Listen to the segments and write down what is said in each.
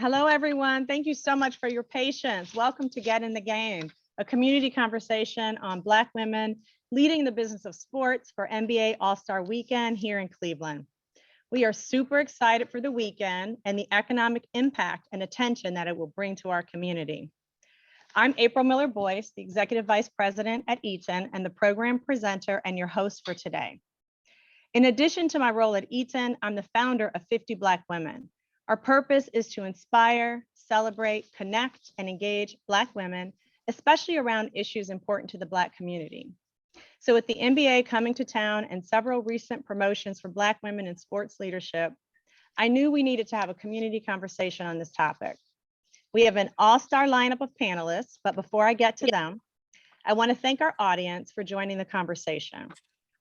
Hello, everyone. Thank you so much for your patience. Welcome to Get in the Game, a community conversation on Black women leading the business of sports for NBA All-Star Weekend here in Cleveland. We are super excited for the weekend and the economic impact and attention that it will bring to our community. I'm April Miller-Boyce, the Executive Vice President at Eaton and the program presenter and your host for today. In addition to my role at Eaton, I'm the founder of 50 Black Women. Our purpose is to inspire, celebrate, connect, and engage Black women, especially around issues important to the Black community. So with the NBA coming to town and several recent promotions for Black women in sports leadership, I knew we needed to have a community conversation on this topic. We have an all-star lineup of panelists, but before I get to them, I want to thank our audience for joining the conversation.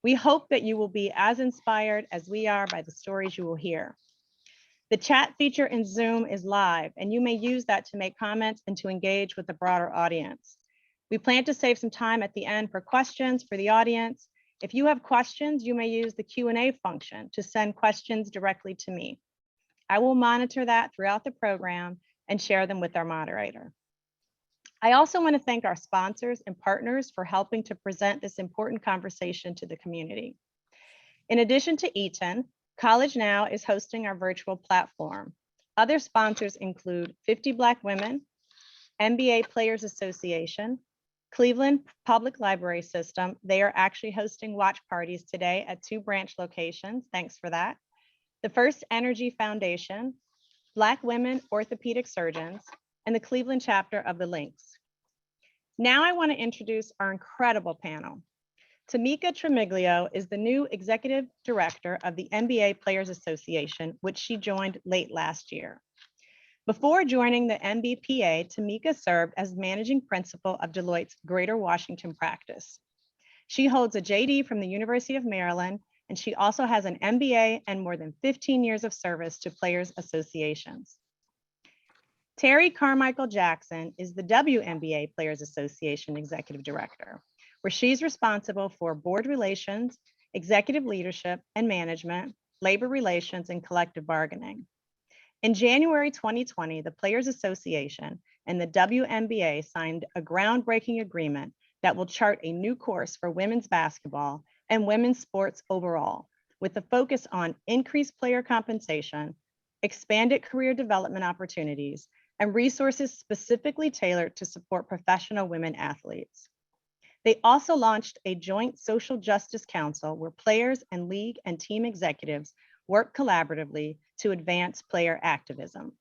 We hope that you will be as inspired as we are by the stories you will hear. The chat feature in Zoom is live, and you may use that to make comments and to engage with the broader audience. We plan to save some time at the end for questions for the audience. If you have questions, you may use the Q&A function to send questions directly to me. I will monitor that throughout the program and share them with our moderator. I also want to thank our sponsors and partners for helping to present this important conversation to the community. In addition to Eaton, College Now is hosting our virtual platform. Other sponsors include 50 Black Women, NBA Players Association, Cleveland Public Library System. They are actually hosting watch parties today at 2 branch locations. Thanks for that. The First Energy Foundation, Black Women Orthopedic Surgeons, and the Cleveland chapter of the Lynx. Now I want to introduce our incredible panel. Tamika Tremiglio is the new executive director of the NBA Players Association, which she joined late last year. Before joining the NBPA, Tamika served as managing principal of Deloitte's Greater Washington practice. She holds a JD from the University of Maryland, and she also has an MBA and more than 15 years of service to players associations. Terry Carmichael Jackson is the WNBA Players Association Executive Director, where she's responsible for board relations, executive leadership and management, labor relations, and collective bargaining. In January 2020, the Players Association and the WNBA signed a groundbreaking agreement that will chart a new course for women's basketball and women's sports overall, with a focus on increased player compensation, expanded career development opportunities, and resources specifically tailored to support professional women athletes. They also launched a joint social justice council where players and league and team executives work collaboratively to advance player activism.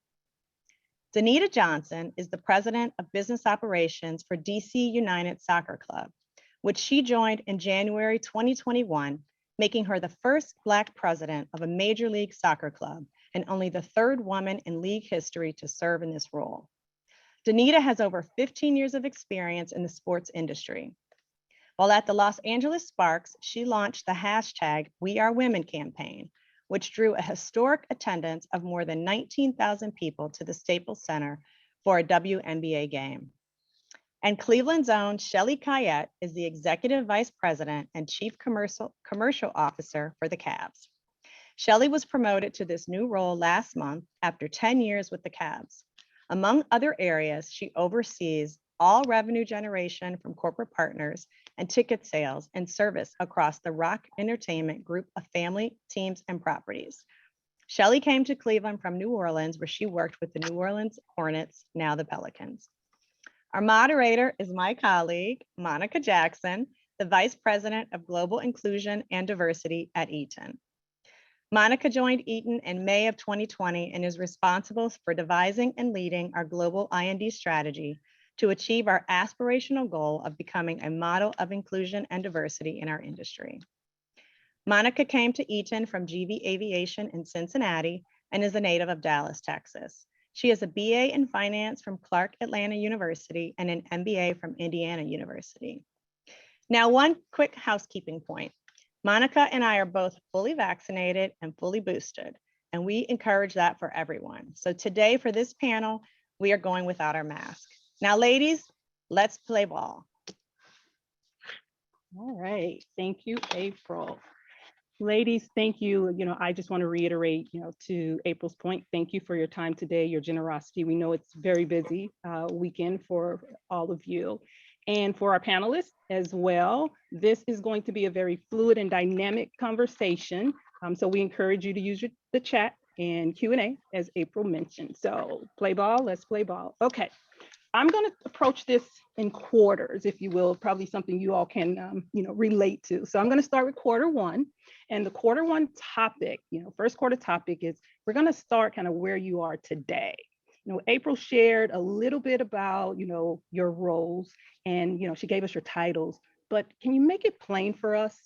Danita Johnson is the president of business operations for DC United Soccer Club, which she joined in January 2021, making her the first Black president of a major league soccer club and only the 3rd woman in league history to serve in this role. Danita has over 15 years of experience in the sports industry. While at the Los Angeles Sparks, she launched the hashtag We Are Women campaign, which drew a historic attendance of more than 19,000 people to the Staples Center for a WNBA game. And Cleveland's own Shelly Cayet is the Executive Vice President and Chief Commercial Officer for the Cavs. Shelly was promoted to this new role last month after 10 years with the Cavs. Among other areas, she oversees all revenue generation from corporate partners and ticket sales and service across the Rock Entertainment group of family, teams, and properties. Shelly came to Cleveland from New Orleans, where she worked with the New Orleans Hornets, now the Pelicans. Our moderator is my colleague, Monica Jackson, the Vice President of Global Inclusion and Diversity at Eaton. Monica joined Eaton in May of 2020 and is responsible for devising and leading our global I&D strategy to achieve our aspirational goal of becoming a model of inclusion and diversity in our industry. Monica came to Eaton from GV Aviation in Cincinnati and is a native of Dallas, Texas. She has a BA in finance from Clark Atlanta University and an MBA from Indiana University. Now, one quick housekeeping point. Monica and I are both fully vaccinated and fully boosted, and we encourage that for everyone. So today for this panel, we are going without our mask. Now, ladies, let's play ball. All right, thank you, April. Ladies, thank you. I just want to reiterate, to April's point, thank you for your time today, your generosity. We know it's very busy weekend for all of you. And for our panelists as well, this is going to be a very fluid and dynamic conversation. So we encourage you to use the chat and Q&A, as April mentioned. So play ball, let's play ball. Okay, I'm going to approach this in quarters, if you will, probably something you all can, relate to. So I'm going to start with quarter one. And the quarter one topic, first quarter topic is we're going to start kind of where you are today. April shared a little bit about, your roles and, she gave us your titles, but can you make it plain for us?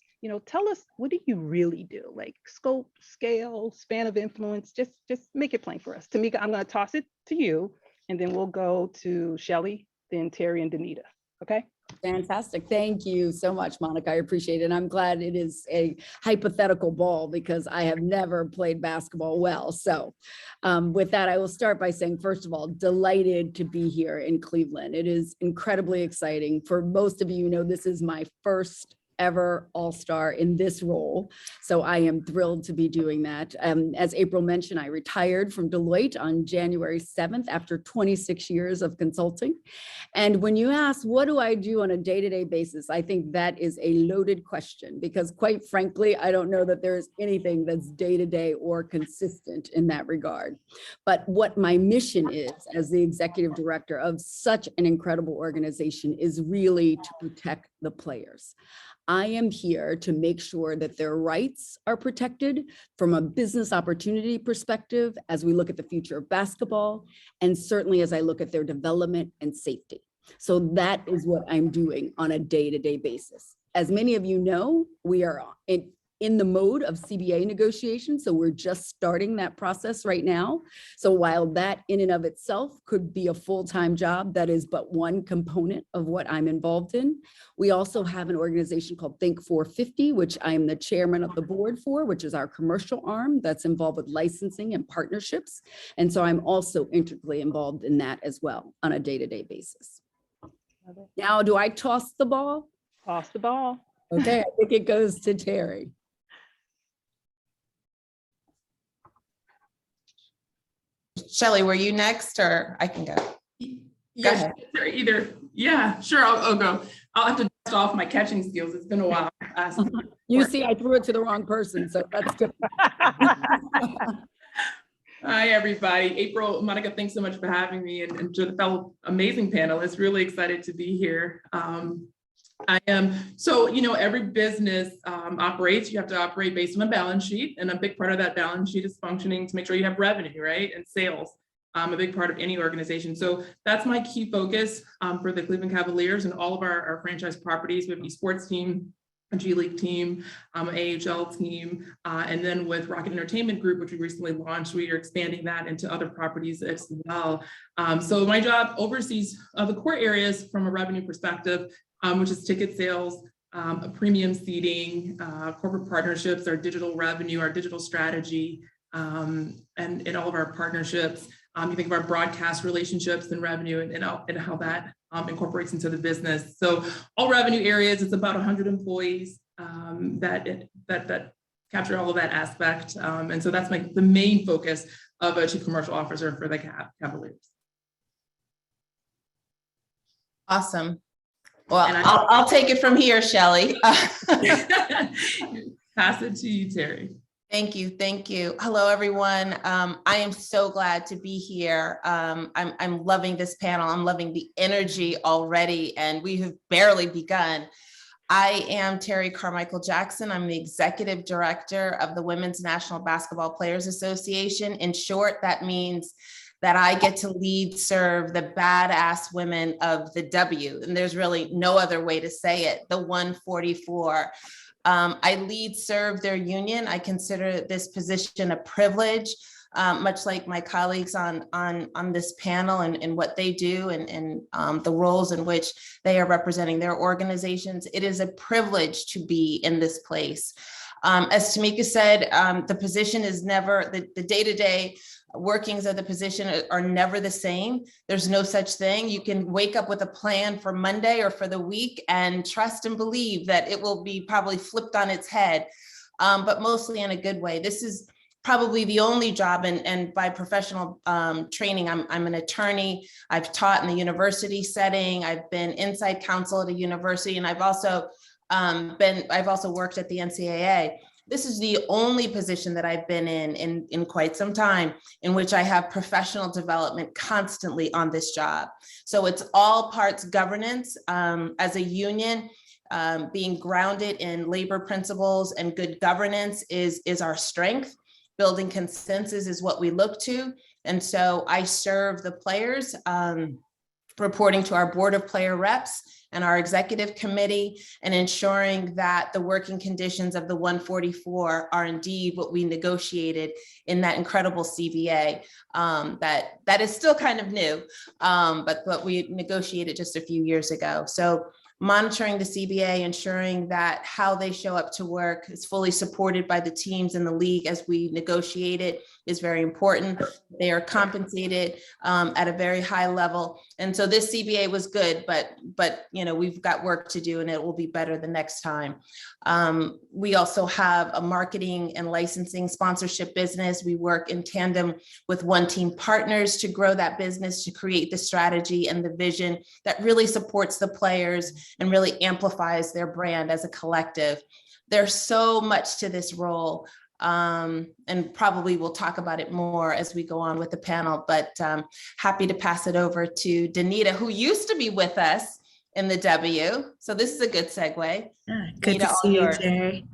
Tell us, what do you really do? Like scope, scale, span of influence, just make it plain for us. Tamika, I'm going to toss it to you, and then we'll go to Shelly, then Terry and Danita. Okay. Fantastic. Thank you so much, Monica. I appreciate it. I'm glad it is a hypothetical ball because I have never played basketball well. So with that, I will start by saying, first of all, delighted to be here in Cleveland. It is incredibly exciting. For most of you, this is my first ever All-Star in this role. So I am thrilled to be doing that. As April mentioned, I retired from Deloitte on January 7th after 26 years of consulting. And when you ask, what do I do on a day-to-day basis? I think that is a loaded question because quite frankly, I don't know that there's anything that's day-to-day or consistent in that regard. But what my mission is as the executive director of such an incredible organization is really to protect the players. I am here to make sure that their rights are protected from a business opportunity perspective as we look at the future of basketball, and certainly as I look at their development and safety. So that is what I'm doing on a day-to-day basis. As many of you know, we are in the mode of CBA negotiations. So we're just starting that process right now. So while that in and of itself could be a full-time job, that is but one component of what I'm involved in. We also have an organization called Think 450, which I am the chairman of the board for, which is our commercial arm that's involved with licensing and partnerships. And so I'm also integrally involved in that as well on a day-to-day basis. Now, do I toss the ball? Toss the ball. Okay, I think it goes to Terry. Shelly, were you next or I can go? Yes, either. Yeah, sure. I'll go. I'll have to dust off my catching skills. It's been a while. You see, I threw it to the wrong person, so that's good. Hi, everybody. April, Monica, thanks so much for having me, and to the fellow amazing panelists. Really excited to be here. I am, so, every business operates, you have to operate based on a balance sheet, and a big part of that balance sheet is functioning to make sure you have revenue, right? And sales, a big part of any organization. So that's my key focus for the Cleveland Cavaliers and all of our franchise properties. We have an esports team, a G League team, AHL team, and then with Rocket Entertainment Group, which we recently launched, we are expanding that into other properties as well. So my job oversees the core areas from a revenue perspective, which is ticket sales, premium seating, corporate partnerships, our digital revenue, our digital strategy, and in all of our partnerships. You think of our broadcast relationships and revenue and how that incorporates into the business. So all revenue areas, it's about 100 employees that capture all of that aspect. And so that's the main focus of a chief commercial officer for the Cavaliers. Awesome. Well, I'll take it from here, Shelly. Pass it to you, Terry. Thank you. Thank you. Hello, everyone. I am so glad to be here. I'm loving this panel. I'm loving the energy already, and we have barely begun. I am Terry Carmichael Jackson. I'm the executive director of the Women's National Basketball Players Association. In short, that means that I get to lead serve the badass women of the W, and there's really no other way to say it, the 144. I lead serve their union. I consider this position a privilege, much like my colleagues on this panel and what they do and the roles in which they are representing their organizations. It is a privilege to be in this place. As Tamika said, the position is never, the day-to-day workings of the position are never the same. There's no such thing. You can wake up with a plan for Monday or for the week and trust and believe that it will be probably flipped on its head. but mostly in a good way. This is probably the only job, and by professional training, I'm an attorney. I've taught in the university setting. I've been inside counsel at a university, and I've also worked at the NCAA. This is the only position that I've been in quite some time in which I have professional development constantly on this job. So it's all parts governance. As a union, being grounded in labor principles and good governance is our strength. Building consensus is what we look to. And so I serve the players, reporting to our board of player reps and our executive committee, and ensuring that the working conditions of the 144 are indeed what we negotiated in that incredible CBA. That is still kind of new, but we negotiated just a few years ago. So monitoring the CBA, ensuring that how they show up to work is fully supported by the teams in the league as we negotiate it is very important. They are compensated at a very high level. And so this CBA was good, but we've got work to do, and it will be better the next time. We also have a marketing and licensing sponsorship business. We work in tandem with One Team Partners to grow that business, to create the strategy and the vision that really supports the players and really amplifies their brand as a collective. There's so much to this role, and probably we'll talk about it more as we go on with the panel, but happy to pass it over to Danita, who used to be with us in the W. So this is a good segue. Good Danita, to see you, yours. Jerry.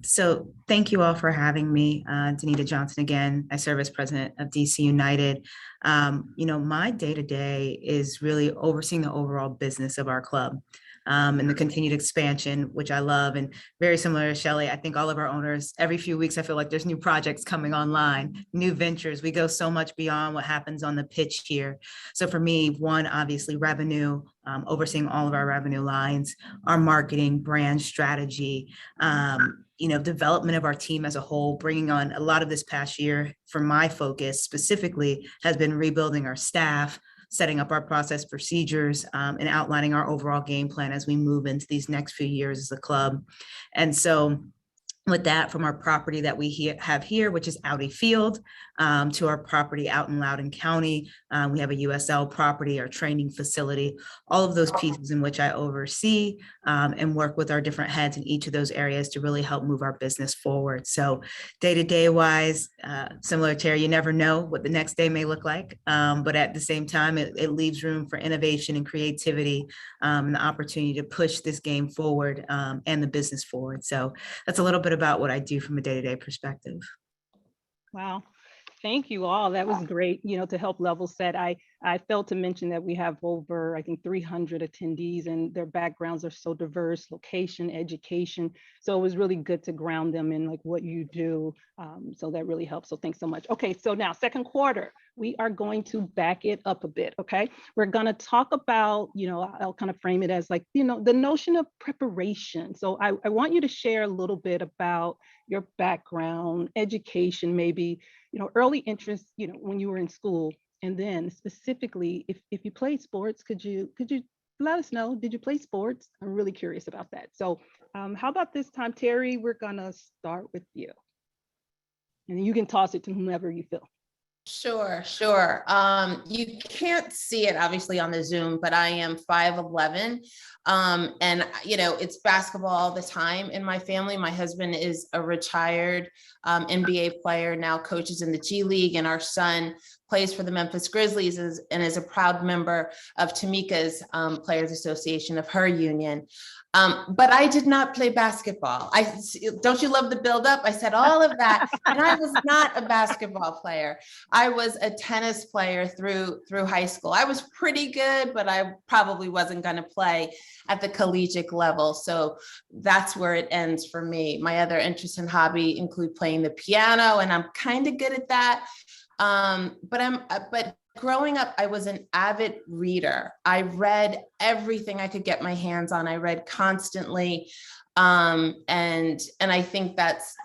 So thank you all for having me. Danita Johnson again. I serve as president of DC United. My day-to-day is really overseeing the overall business of our club. And the continued expansion, which I love. And very similar to Shelly, I think all of our owners, every few weeks, I feel like there's new projects coming online, new ventures. We go so much beyond what happens on the pitch here. So for me, one, obviously revenue, overseeing all of our revenue lines, our marketing, brand strategy, development of our team as a whole, bringing on a lot of this past year for my focus specifically has been rebuilding our staff, setting up our process procedures, and outlining our overall game plan as we move into these next few years as a club. And so with that, from our property that we have here, which is Audi Field, to our property out in Loudoun County, we have a USL property, our training facility, all of those pieces in which I oversee and work with our different heads in each of those areas to really help move our business forward. So day-to-day wise, similar to Terry, you never know what the next day may look like, but at the same time, it leaves room for innovation and creativity and the opportunity to push this game forward and the business forward. So that's a little bit about what I do from a day-to-day perspective. Wow. Thank you all. That was great, to help level set. I failed to mention that we have over, I think, 300 attendees, and their backgrounds are so diverse, location, education. So it was really good to ground them in like what you do. So that really helps. So thanks so much. Okay, so now second quarter, we are going to back it up a bit, okay? We're gonna talk about, I'll kind of frame it as like, the notion of preparation. So I want you to share a little bit about your background, education, maybe, early interest, when you were in school, and then specifically, if you played sports, could you let us know, did you play sports? I'm really curious about that. So how about this time, Terry, we're gonna start with you. And you can toss it to whomever you feel. Sure. You can't see it obviously on the Zoom, but I am 5'11". And it's basketball all the time in my family. My husband is a retired NBA player, now coaches in the G League, and our son plays for the Memphis Grizzlies and is a proud member of Tamika's Players Association of her union. But I did not play basketball. Don't you love the buildup? I said all of that, and I was not a basketball player. I was a tennis player through high school. I was pretty good, but I probably wasn't going to play at the collegiate level. So that's where it ends for me. My other interests and hobby include playing the piano, and I'm kind of good at that. But growing up, I was an avid reader. I read everything I could get my hands on. I read constantly. And I think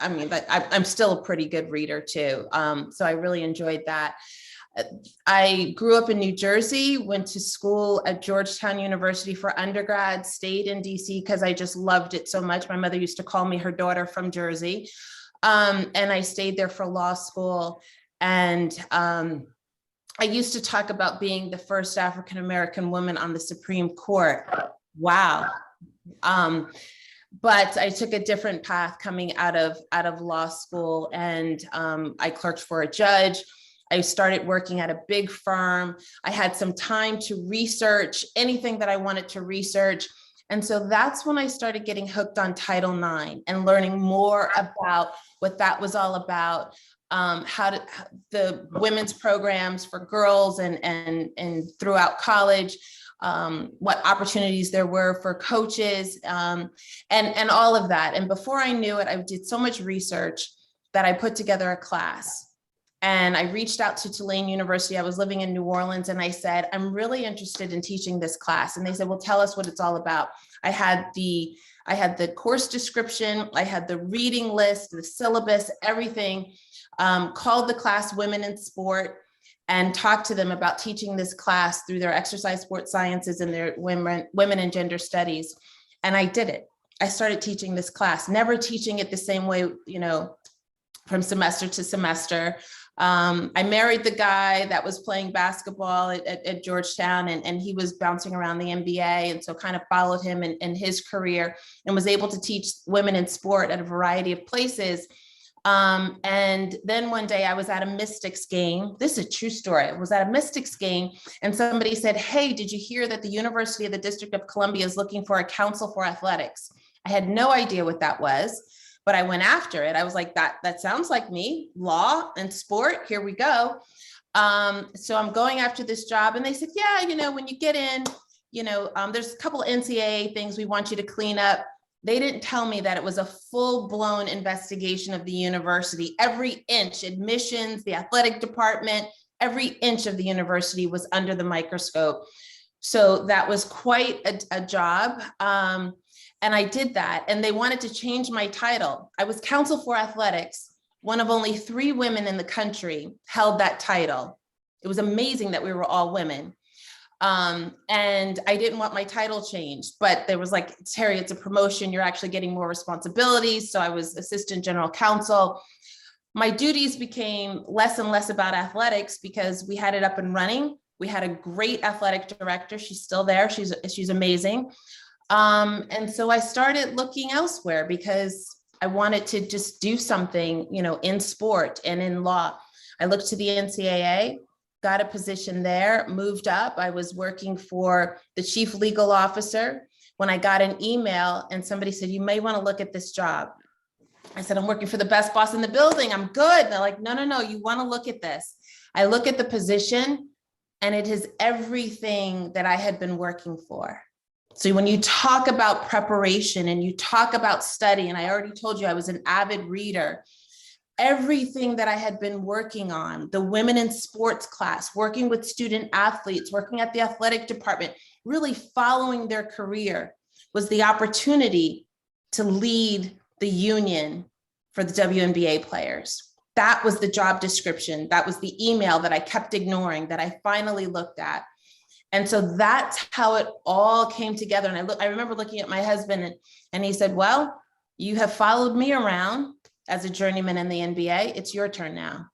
I'm still a pretty good reader too. So I really enjoyed that. I grew up in New Jersey, went to school at Georgetown University for undergrad, stayed in DC because I just loved it so much. My mother used to call me her daughter from Jersey. And I stayed there for law school. And I used to talk about being the first African-American woman on the Supreme Court. Wow. But I took a different path coming out of law school, and I clerked for a judge. I started working at a big firm. I had some time to research anything that I wanted to research. And so that's when I started getting hooked on Title IX and learning more about what that was all about, the women's programs for girls and throughout college, what opportunities there were for coaches, and all of that. And before I knew it, I did so much research that I put together a class. And I reached out to Tulane University. I was living in New Orleans, and I said, I'm really interested in teaching this class. And they said, well, tell us what it's all about. I had the course description, I had the reading list, the syllabus, everything. Called the class Women in Sport and talked to them about teaching this class through their exercise sports sciences and their women and gender studies. And I did it. I started teaching this class, never teaching it the same way, from semester to semester. I married the guy that was playing basketball at Georgetown, and he was bouncing around the NBA. And so kind of followed him in his career and was able to teach women in sport at a variety of places. And then one day I was at a Mystics game. This is a true story. I was at a Mystics game, and somebody said, hey, did you hear that the University of the District of Columbia is looking for a council for athletics? I had no idea what that was, but I went after it. I was like, that sounds like me, law and sport, here we go. So I'm going after this job, and they said, yeah, when you get in, there's a couple of NCAA things we want you to clean up. They didn't tell me that it was a full-blown investigation of the university. Every inch, admissions, the athletic department, every inch of the university was under the microscope. So that was quite a job. And I did that, and they wanted to change my title. I was counsel for athletics. One of only 3 women in the country held that title. It was amazing that we were all women. And I didn't want my title changed, but there was like, Terry, it's a promotion. You're actually getting more responsibilities. So I was assistant general counsel. My duties became less and less about athletics because we had it up and running. We had a great athletic director. She's still there. She's amazing. And so I started looking elsewhere because I wanted to just do something, in sport and in law. I looked to the NCAA. Got a position there, moved up. I was working for the chief legal officer when I got an email and somebody said, you may want to look at this job. I said, I'm working for the best boss in the building. I'm good. And they're like, no, you want to look at this. I look at the position, and it is everything that I had been working for. So when you talk about preparation and you talk about study, and I already told you I was an avid reader, everything that I had been working on, the women in sports class, working with student athletes, working at the athletic department, really following their career, was the opportunity to lead the union for the WNBA players. That was the job description. That was the email that I kept ignoring, that I finally looked at. And so that's how it all came together. And I remember looking at my husband, and he said, well, you have followed me around as a journeyman in the NBA, it's your turn now.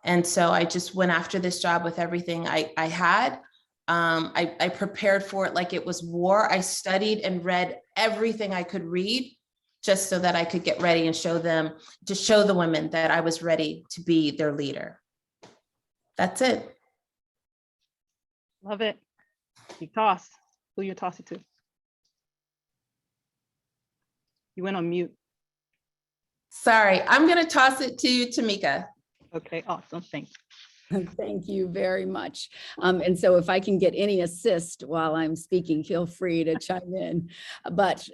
And so I just went after this job with everything I had. I prepared for it like it was war. I studied and read everything I could read just so that I could get ready and show the women that I was ready to be their leader. That's it. Love it. You toss. Who you toss it to? You went on mute. Sorry, I'm going to toss it to Tamika. Okay, awesome. Thanks. Thank you very much. And so if I can get any assist while I'm speaking, feel free to chime in. But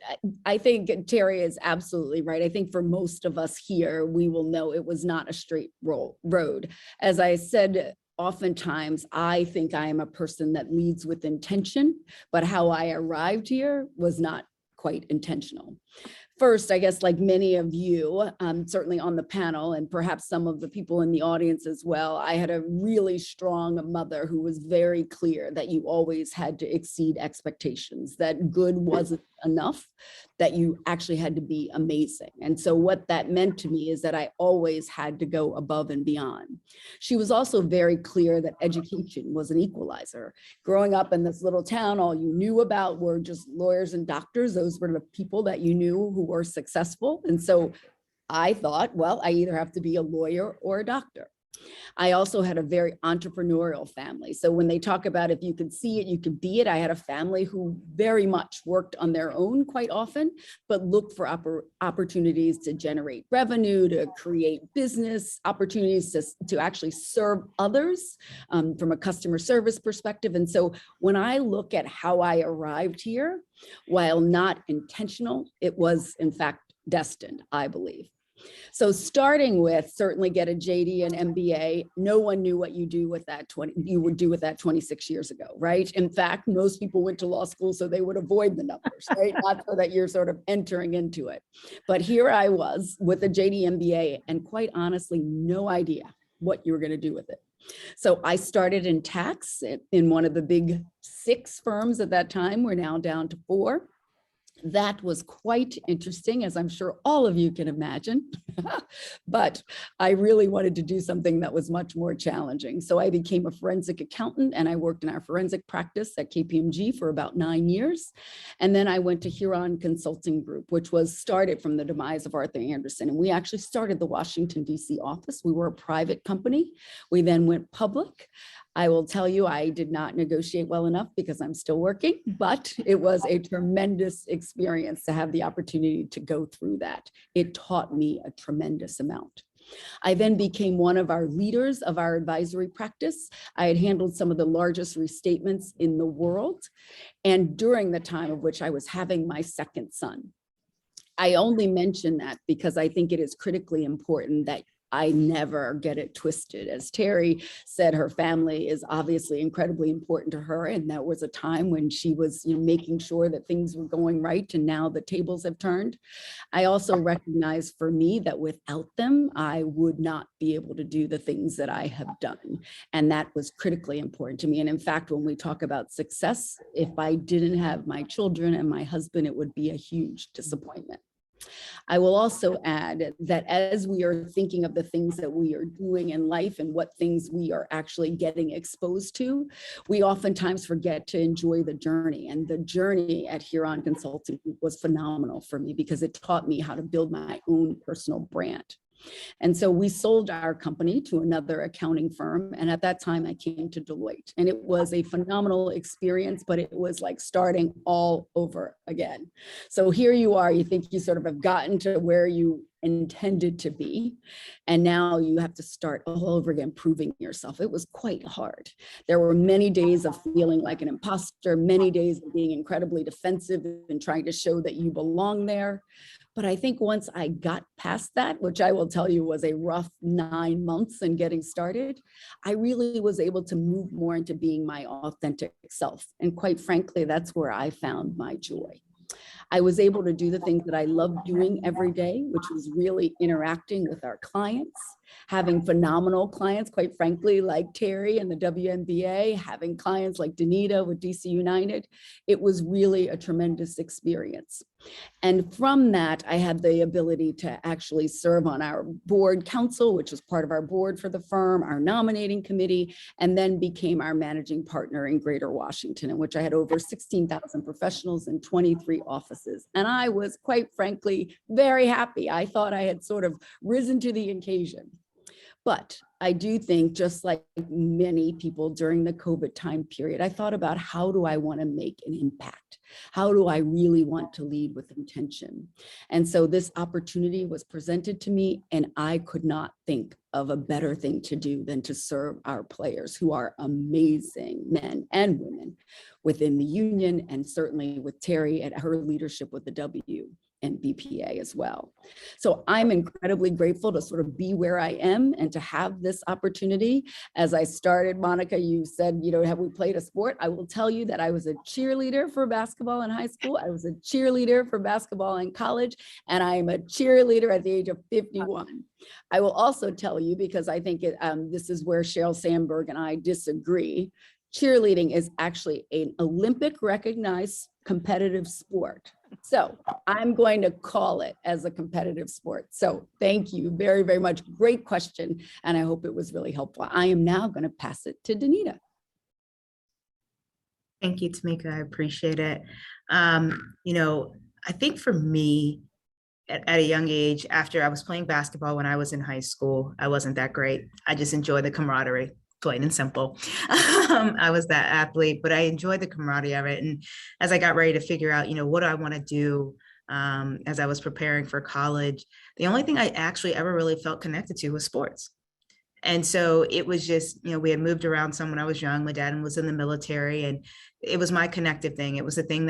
I think Terry is absolutely right. I think for most of us here, we will know it was not a straight road. As I said, oftentimes I think I am a person that leads with intention, but how I arrived here was not quite intentional. First, I guess, like many of you, certainly on the panel, and perhaps some of the people in the audience as well, I had a really strong mother who was very clear that you always had to exceed expectations, that good wasn't enough, that you actually had to be amazing. And so what that meant to me is that I always had to go above and beyond. She was also very clear that education was an equalizer. Growing up in this little town, all you knew about were just lawyers and doctors. Those were the people that you knew who were successful. And so I thought, well, I either have to be a lawyer or a doctor. I also had a very entrepreneurial family. So when they talk about if you could see it, you could be it, I had a family who very much worked on their own quite often, but looked for opportunities to generate revenue, to create business opportunities, to actually serve others from a customer service perspective. And so when I look at how I arrived here, while not intentional, it was in fact destined, I believe. So starting with certainly get a JD and MBA, no one knew what you would do with that 26 years ago, right? In fact, most people went to law school so they would avoid the numbers, right? Not so that you're sort of entering into it. But here I was with a JD MBA and quite honestly, no idea what you were going to do with it. So I started in tax in one of the big 6 firms at that time. We're now down to 4. That was quite interesting, as I'm sure all of you can imagine, but I really wanted to do something that was much more challenging. So I became a forensic accountant and I worked in our forensic practice at KPMG for about 9 years. And then I went to Huron Consulting Group, which was started from the demise of Arthur Andersen. And we actually started the Washington, D.C. office. We were a private company. We then went public. I will tell you, I did not negotiate well enough because I'm still working, but it was a tremendous experience to have the opportunity to go through that. It taught me a tremendous amount. I then became one of our leaders of our advisory practice. I had handled some of the largest restatements in the world, and during the time of which I was having my second son. I only mention that because I think it is critically important that I never get it twisted. As Terry said, her family is obviously incredibly important to her. And that was a time when she was making sure that things were going right. And now the tables have turned. I also recognize for me that without them, I would not be able to do the things that I have done. And that was critically important to me. And in fact, when we talk about success, if I didn't have my children and my husband, it would be a huge disappointment. I will also add that as we are thinking of the things that we are doing in life and what things we are actually getting exposed to, we oftentimes forget to enjoy the journey. And the journey at Huron Consulting was phenomenal for me because it taught me how to build my own personal brand. And so we sold our company to another accounting firm. And at that time I came to Deloitte, and it was a phenomenal experience, but it was like starting all over again. So here you are, you think you sort of have gotten to where you intended to be, and now you have to start all over again, proving yourself. It was quite hard. There were many days of feeling like an imposter, many days of being incredibly defensive and trying to show that you belong there. But I think once I got past that, which I will tell you was a rough 9 months in getting started, I really was able to move more into being my authentic self. And quite frankly, that's where I found my joy. I was able to do the things that I love doing every day, which was really interacting with our clients, having phenomenal clients, quite frankly, like Terry and the WNBA, having clients like Danita with DC United. It was really a tremendous experience. And from that, I had the ability to actually serve on our board council, which was part of our board for the firm, our nominating committee, and then became our managing partner in Greater Washington, in which I had over 16,000 professionals in 23 offices. And I was, quite frankly, very happy. I thought I had sort of risen to the occasion. But I do think, just like many people during the COVID time period, I thought about, how do I want to make an impact? How do I really want to lead with intention? And so this opportunity was presented to me, and I could not think of a better thing to do than to serve our players, who are amazing men and women within the union, and certainly with Terry and her leadership with the W. and BPA as well. So I'm incredibly grateful to sort of be where I am and to have this opportunity. As I started, Monica, you said, have we played a sport? I will tell you that I was a cheerleader for basketball in high school. I was a cheerleader for basketball in college, and I am a cheerleader at the age of 51. I will also tell you, because I think this is where Sheryl Sandberg and I disagree, cheerleading is actually an Olympic recognized competitive sport. So I'm going to call it as a competitive sport. So thank you very, very much. Great question. And I hope it was really helpful. I am now going to pass it to Danita. Thank you, Tamika. I appreciate it. I think for me, at a young age, after I was playing basketball when I was in high school, I wasn't that great. I just enjoyed the camaraderie, plain and simple. I was that athlete, but I enjoyed the camaraderie of it. And as I got ready to figure out, what do I want to do as I was preparing for college, the only thing I actually ever really felt connected to was sports. And so it was just, we had moved around some when I was young. My dad was in the military, and it was my connective thing. It was the thing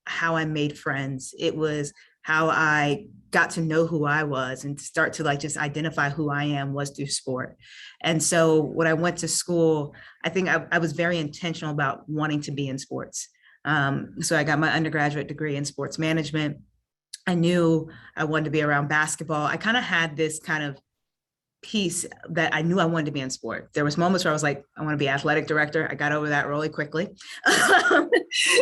how I made friends. It was how I got to know who I was and start to just identify who I am was through sport. And so when I went to school, I think I was very intentional about wanting to be in sports. So I got my undergraduate degree in sports management. I knew I wanted to be around basketball. I kind of had this kind of piece that I knew I wanted to be in sport. There was moments where I was like, I want to be athletic director. I got over that really quickly.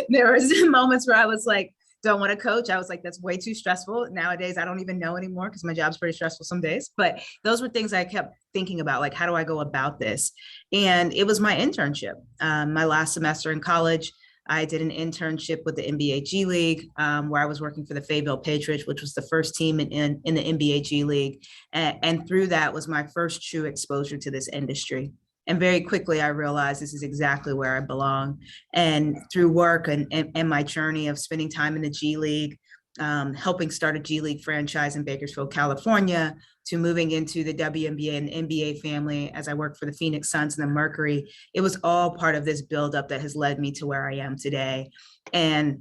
There was moments where I was like, don't want to coach. I was like, that's way too stressful. Nowadays, I don't even know anymore because my job's pretty stressful some days. But those were things I kept thinking about, like, how do I go about this? And it was my internship. My last semester in college, I did an internship with the NBA G League, where I was working for the Fayetteville Patriots, which was the first team in the NBA G League. And through that was my first true exposure to this industry. And very quickly, I realized this is exactly where I belong. And through work and my journey of spending time in the G League, helping start a G League franchise in Bakersfield, California, to moving into the WNBA and NBA family as I worked for the Phoenix Suns and the Mercury, it was all part of this buildup that has led me to where I am today. And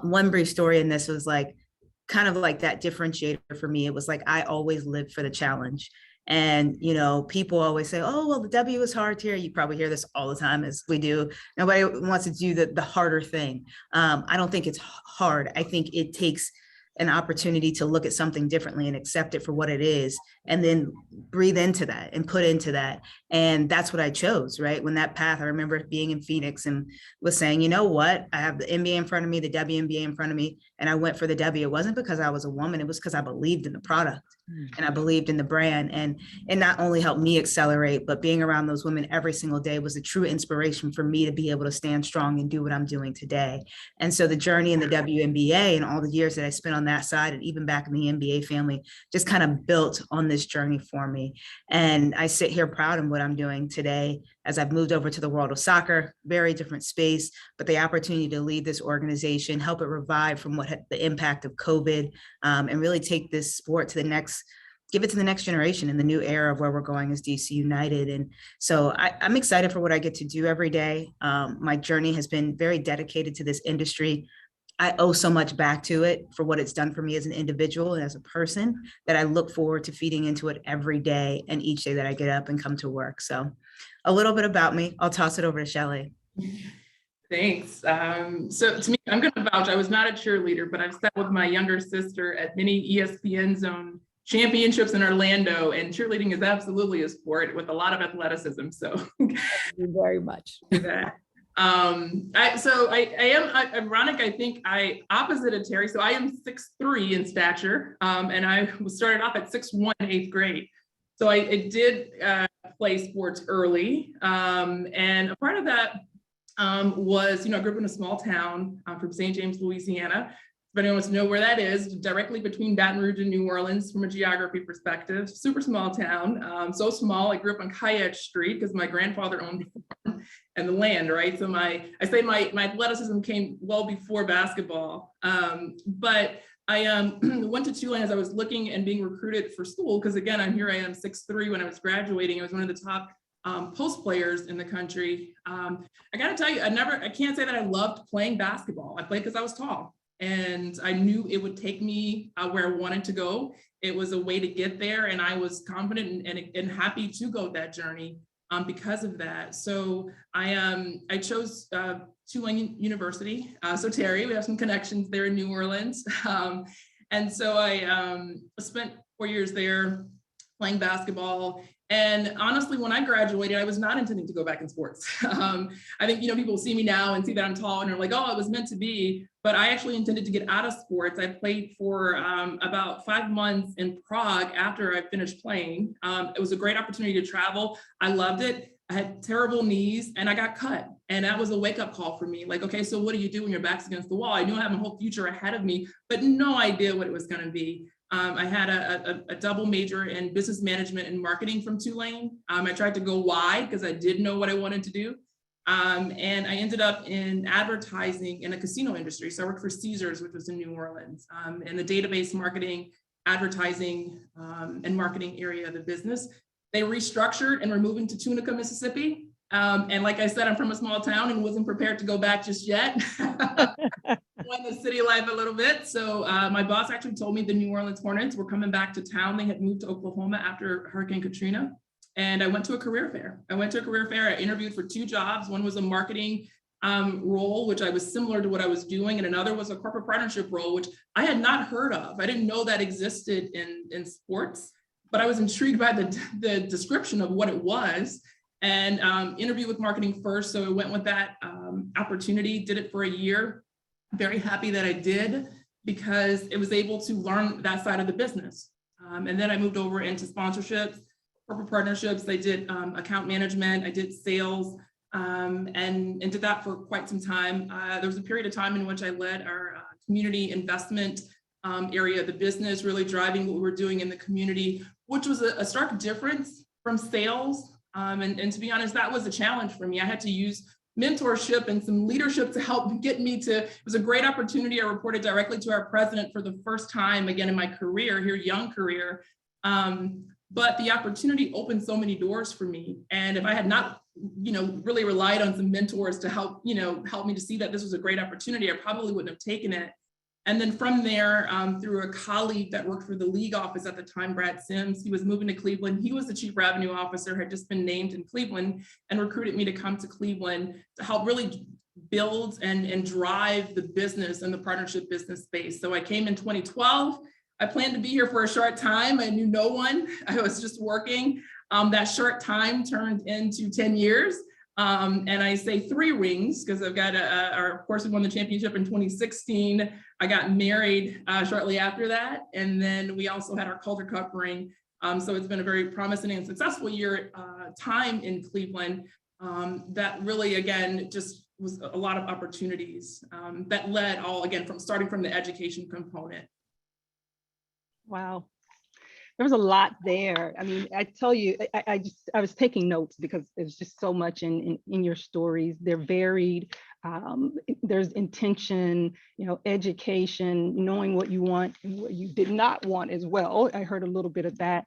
one brief story in this was kind of like that differentiator for me. It was like, I always lived for the challenge. And, people always say, oh, well, the W is hard here. You probably hear this all the time, as we do. Nobody wants to do the harder thing. I don't think it's hard. I think it takes an opportunity to look at something differently and accept it for what it is, and then breathe into that and put into that. And that's what I chose, right? When that path, I remember being in Phoenix and was saying, you know what, I have the NBA in front of me, the WNBA in front of me, and I went for the W. It wasn't because I was a woman, it was because I believed in the product and I believed in the brand. And it not only helped me accelerate, but being around those women every single day was a true inspiration for me to be able to stand strong and do what I'm doing today. And so the journey in the WNBA and all the years that I spent on that side, and even back in the NBA family, just kind of built on this journey for me. And I sit here proud of what I'm doing today as I've moved over to the world of soccer, very different space, but the opportunity to lead this organization, help it revive from the impact of COVID, and really take this sport to the next, give it to the next generation in the new era of where we're going as DC United. And so I'm excited for what I get to do every day. My journey has been very dedicated to this industry. I owe so much back to it for what it's done for me as an individual and as a person, that I look forward to feeding into it every day and each day that I get up and come to work. So a little bit about me. I'll toss it over to Shelly. Thanks. So to me, I'm going to vouch. I was not a cheerleader, but I've sat with my younger sister at many ESPN Zone championships in Orlando, and cheerleading is absolutely a sport with a lot of athleticism. So thank you very much. I am ironic. I think I opposite of Terry. So I am 6'3" in stature, and I started off at 6'1" in 8th grade. So I did play sports early, and a part of that was, I grew up in a small town from St. James, Louisiana. If anyone wants to know where that is, directly between Baton Rouge and New Orleans from a geography perspective, super small town, so small. I grew up on Cayet Street because my grandfather owned the farm and the land, right? So my athleticism came well before basketball. But I went to Tulane as I was looking and being recruited for school, because again, I am 6'3". When I was graduating, I was one of the top post players in the country. I got to tell you, I can't say that I loved playing basketball. I played because I was tall. and I knew it would take me where I wanted to go. It was a way to get there, and I was confident and happy to go that journey because of that. So I chose Tulane University. So Terry, we have some connections there in New Orleans. And so I spent 4 years there playing basketball. And honestly, when I graduated, I was not intending to go back in sports. I think, people see me now and see that I'm tall and they're like, oh, it was meant to be. But I actually intended to get out of sports. I played for about 5 months in Prague after I finished playing. It was a great opportunity to travel. I loved it. I had terrible knees and I got cut. And that was a wake-up call for me. Like, okay, so what do you do when your back's against the wall? I knew I had my whole future ahead of me, but no idea what it was going to be. I had a double major in business management and marketing from Tulane. I tried to go wide because I didn't know what I wanted to do. And I ended up in advertising in the casino industry. So I worked for Caesars, which was in New Orleans, in the database marketing, advertising, and marketing area of the business. They restructured and we're moving to Tunica, Mississippi. And like I said, I'm from a small town and wasn't prepared to go back just yet. Went the city life a little bit. So my boss actually told me the New Orleans Hornets were coming back to town. They had moved to Oklahoma after Hurricane Katrina. And I went to a career fair. I interviewed for 2 jobs. One was a marketing role, which I was similar to what I was doing. And another was a corporate partnership role, which I had not heard of. I didn't know that existed in sports, but I was intrigued by the description of what it was. And interview with marketing first. So I went with that opportunity, did it for a year. Very happy that I did because it was able to learn that side of the business. And then I moved over into sponsorships, corporate partnerships. I did account management, I did sales, and did that for quite some time. There was a period of time in which I led our community investment area of the business, really driving what we were doing in the community, which was a stark difference from sales. And to be honest, that was a challenge for me. I had to use mentorship and some leadership to help get me to, it was a great opportunity. I reported directly to our president for the first time, again, in my career here, young career. But the opportunity opened so many doors for me. And if I had not, really relied on some mentors to help, help me to see that this was a great opportunity, I probably wouldn't have taken it. And then from there, through a colleague that worked for the league office at the time, Brad Sims, he was moving to Cleveland. He was the chief revenue officer, had just been named in Cleveland and recruited me to come to Cleveland to help really build and drive the business and the partnership business space. So I came in 2012. I planned to be here for a short time. I knew no one. I was just working. That short time turned into 10 years. And I say 3 rings because I've got, of course, we won the championship in 2016. I got married shortly after that. And then we also had our Calder Cup ring. So it's been a very promising and successful time in Cleveland that really, again, just was a lot of opportunities that led starting from the education component. Wow. There was a lot there. I mean, I tell you, I was taking notes because there's just so much in your stories. They're varied. There's intention, education, knowing what you want and what you did not want as well. I heard a little bit of that.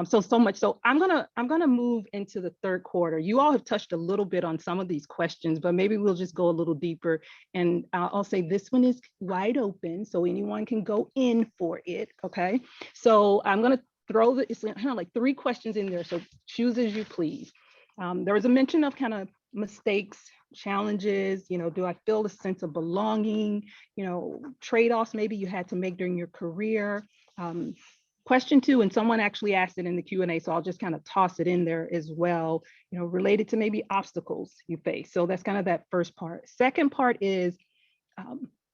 So much. So I'm gonna move into the third quarter. You all have touched a little bit on some of these questions, but maybe we'll just go a little deeper. And I'll say this one is wide open, so anyone can go in for it. Okay. So I'm gonna throw it's kind of like 3 questions in there. So choose as you please. There was a mention of kind of mistakes, challenges. Do I feel a sense of belonging? Trade-offs maybe you had to make during your career. Question 2, and someone actually asked it in the Q&A, so I'll just kind of toss it in there as well, related to maybe obstacles you face. So that's kind of that first part. Second part is,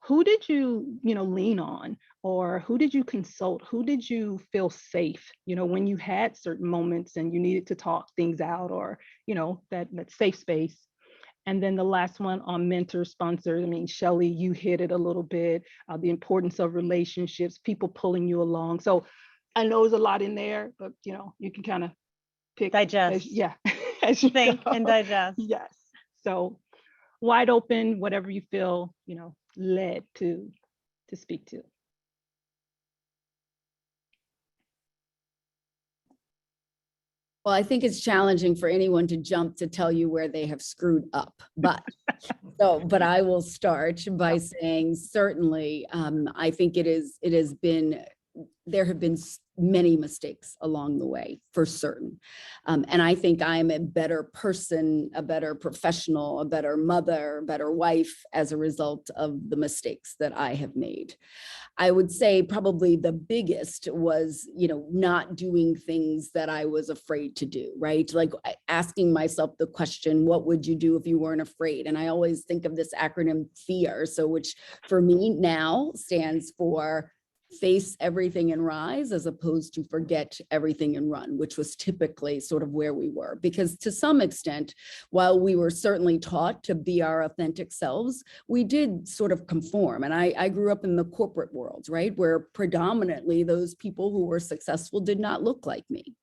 who did you, lean on, or who did you consult? Who did you feel safe, when you had certain moments and you needed to talk things out, or, that safe space. And then the last one on mentors, sponsors. I mean, Shelly, you hit it a little bit, the importance of relationships, people pulling you along. So I know there's a lot in there, but you can kind of pick. Digest. As you Think go. and digest. Yes. So wide open, whatever you feel, led to speak to. Well, I think it's challenging for anyone to jump to tell you where they have screwed up, but but I will start by saying certainly, I think there have been many mistakes along the way for certain. And I think I'm a better person, a better professional, a better mother, a better wife as a result of the mistakes that I have made. I would say probably the biggest was, not doing things that I was afraid to do, right? Like asking myself the question, what would you do if you weren't afraid? And I always think of this acronym FEAR. So which for me now stands for face everything and rise, as opposed to forget everything and run, which was typically sort of where we were. Because to some extent, while we were certainly taught to be our authentic selves, we did sort of conform. And I grew up in the corporate world, right? Where predominantly those people who were successful did not look like me.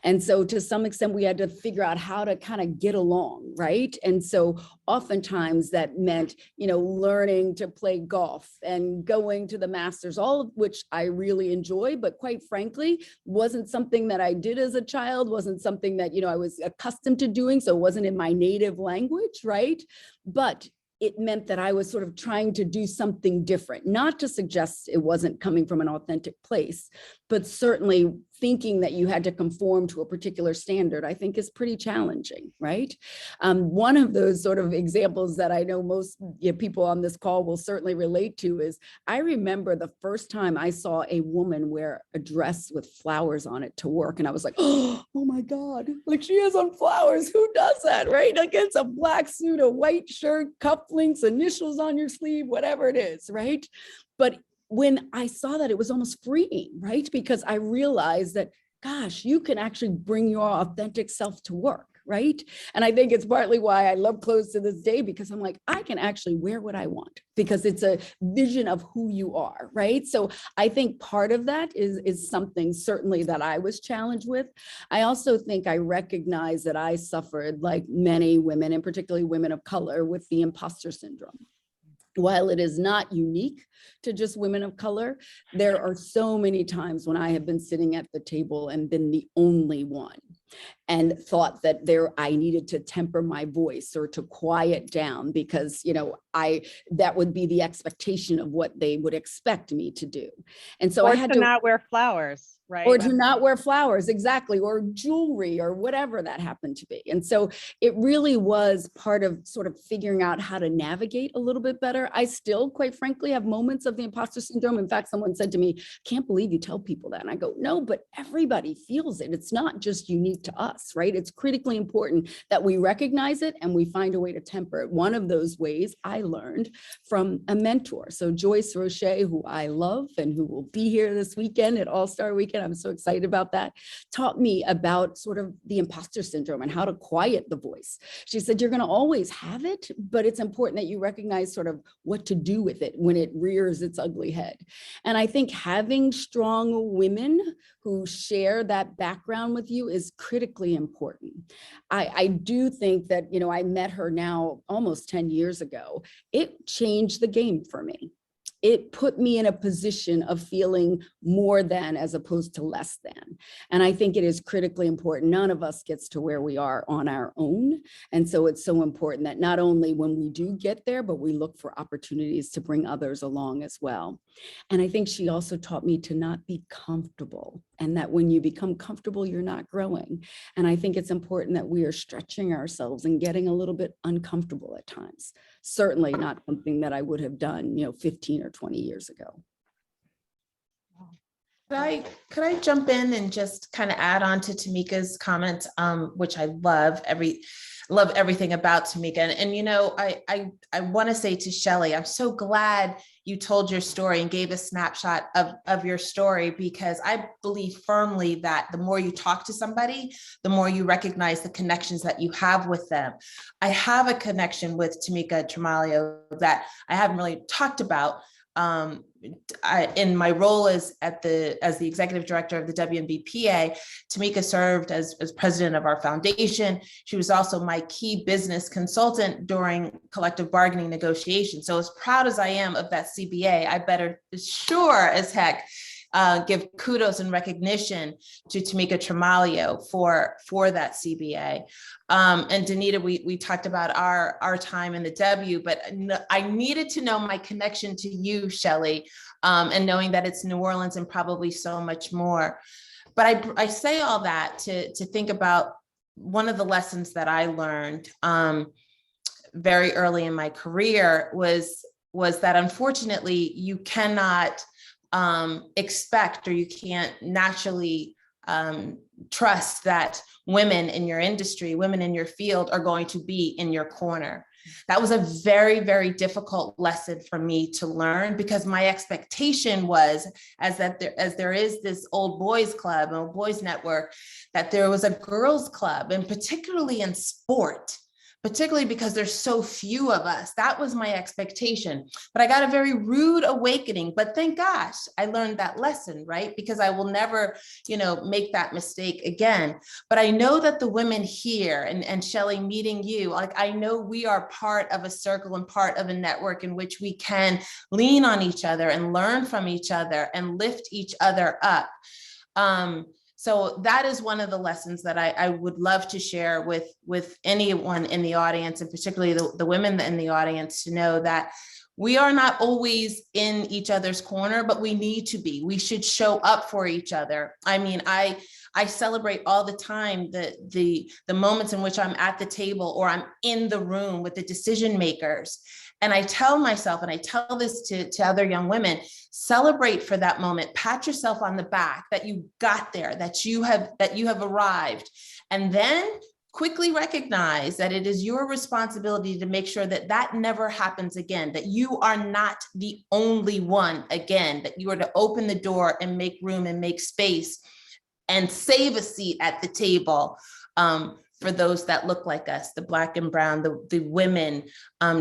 And so to some extent, we had to figure out how to kind of get along, right? And so oftentimes that meant, learning to play golf and going to the Masters, all of which I really enjoy, but quite frankly, wasn't something that I did as a child, wasn't something that, I was accustomed to doing. So it wasn't in my native language, right? But it meant that I was sort of trying to do something different, not to suggest it wasn't coming from an authentic place, but certainly thinking that you had to conform to a particular standard, I think is pretty challenging, right? One of those sort of examples that I know most people on this call will certainly relate to is, I remember the first time I saw a woman wear a dress with flowers on it to work. And I was like, oh my God, like she has on flowers. Who does that, right? Like it's a black suit, a white shirt, cufflinks, initials on your sleeve, whatever it is, right? But when I saw that, it was almost freeing, right? Because I realized that, gosh, you can actually bring your authentic self to work, right? And I think it's partly why I love clothes to this day, because I'm like, I can actually wear what I want because it's a vision of who you are, right? So I think part of that is something certainly that I was challenged with. I also think I recognize that I suffered, like many women, and particularly women of color, with the imposter syndrome. While it is not unique to just women of color, there are so many times when I have been sitting at the table and been the only one and thought that I needed to temper my voice or to quiet down because, that would be the expectation of what they would expect me to do. And so I had to not wear flowers, right? Or to not wear flowers, exactly, or jewelry or whatever that happened to be. And so it really was part of sort of figuring out how to navigate a little bit better. I still, quite frankly, have moments of the imposter syndrome. In fact, someone said to me, can't believe you tell people that. And I go, no, but everybody feels it. It's not just unique to us, right? It's critically important that we recognize it and we find a way to temper it. One of those ways I learned from a mentor. So Joyce Roche, who I love and who will be here this weekend at All-Star Weekend, I'm so excited about that, taught me about sort of the imposter syndrome and how to quiet the voice. She said, you're going to always have it, but it's important that you recognize sort of what to do with it when it rears its ugly head. And I think having strong women who share that background with you is critically important. I do think that, I met her now almost 10 years ago. It changed the game for me. It put me in a position of feeling more than as opposed to less than. And I think it is critically important. None of us gets to where we are on our own. And so it's so important that not only when we do get there, but we look for opportunities to bring others along as well. And I think she also taught me to not be comfortable, and that when you become comfortable, you're not growing. And I think it's important that we are stretching ourselves and getting a little bit uncomfortable at times. Certainly not something that I would have done, 15 or 20 years ago. Could I jump in and just kind of add on to Tamika's comments, which I love everything about Tamika. And I want to say to Shelly, I'm so glad you told your story and gave a snapshot of your story, because I believe firmly that the more you talk to somebody, the more you recognize the connections that you have with them. I have a connection with Tamika Tremiglio that I haven't really talked about. In my role as the executive director of the WNBPA, Tamika served as president of our foundation. She was also my key business consultant during collective bargaining negotiations. So as proud as I am of that CBA, I better sure as heck give kudos and recognition to Tamika Tremiglio for that CBA. And Danita, we talked about our time in the W, but I needed to know my connection to you, Shelly, and knowing that it's New Orleans and probably so much more. But I say all that to think about one of the lessons that I learned very early in my career was that unfortunately you cannot expect, or you can't naturally trust that women in your industry, women in your field are going to be in your corner. That was a very, very difficult lesson for me to learn, because my expectation was as there is this old boys club, old boys network, that there was a girls club, and particularly in sport, particularly because there's so few of us. That was my expectation. But I got a very rude awakening. But thank gosh, I learned that lesson, right? Because I will never, make that mistake again. But I know that the women here, and Shelly, meeting you, like, I know we are part of a circle and part of a network in which we can lean on each other and learn from each other and lift each other up. So that is one of the lessons that I would love to share with anyone in the audience, and particularly the women in the audience, to know that we are not always in each other's corner, but we need to be. We should show up for each other. I mean, I celebrate all the time the moments in which I'm at the table or I'm in the room with the decision makers. And I tell myself, and I tell this to other young women, celebrate for that moment, pat yourself on the back that you got there, that you have arrived, and then quickly recognize that it is your responsibility to make sure that that never happens again, that you are not the only one again, that you are to open the door and make room and make space and save a seat at the table for those that look like us, the Black and Brown, the women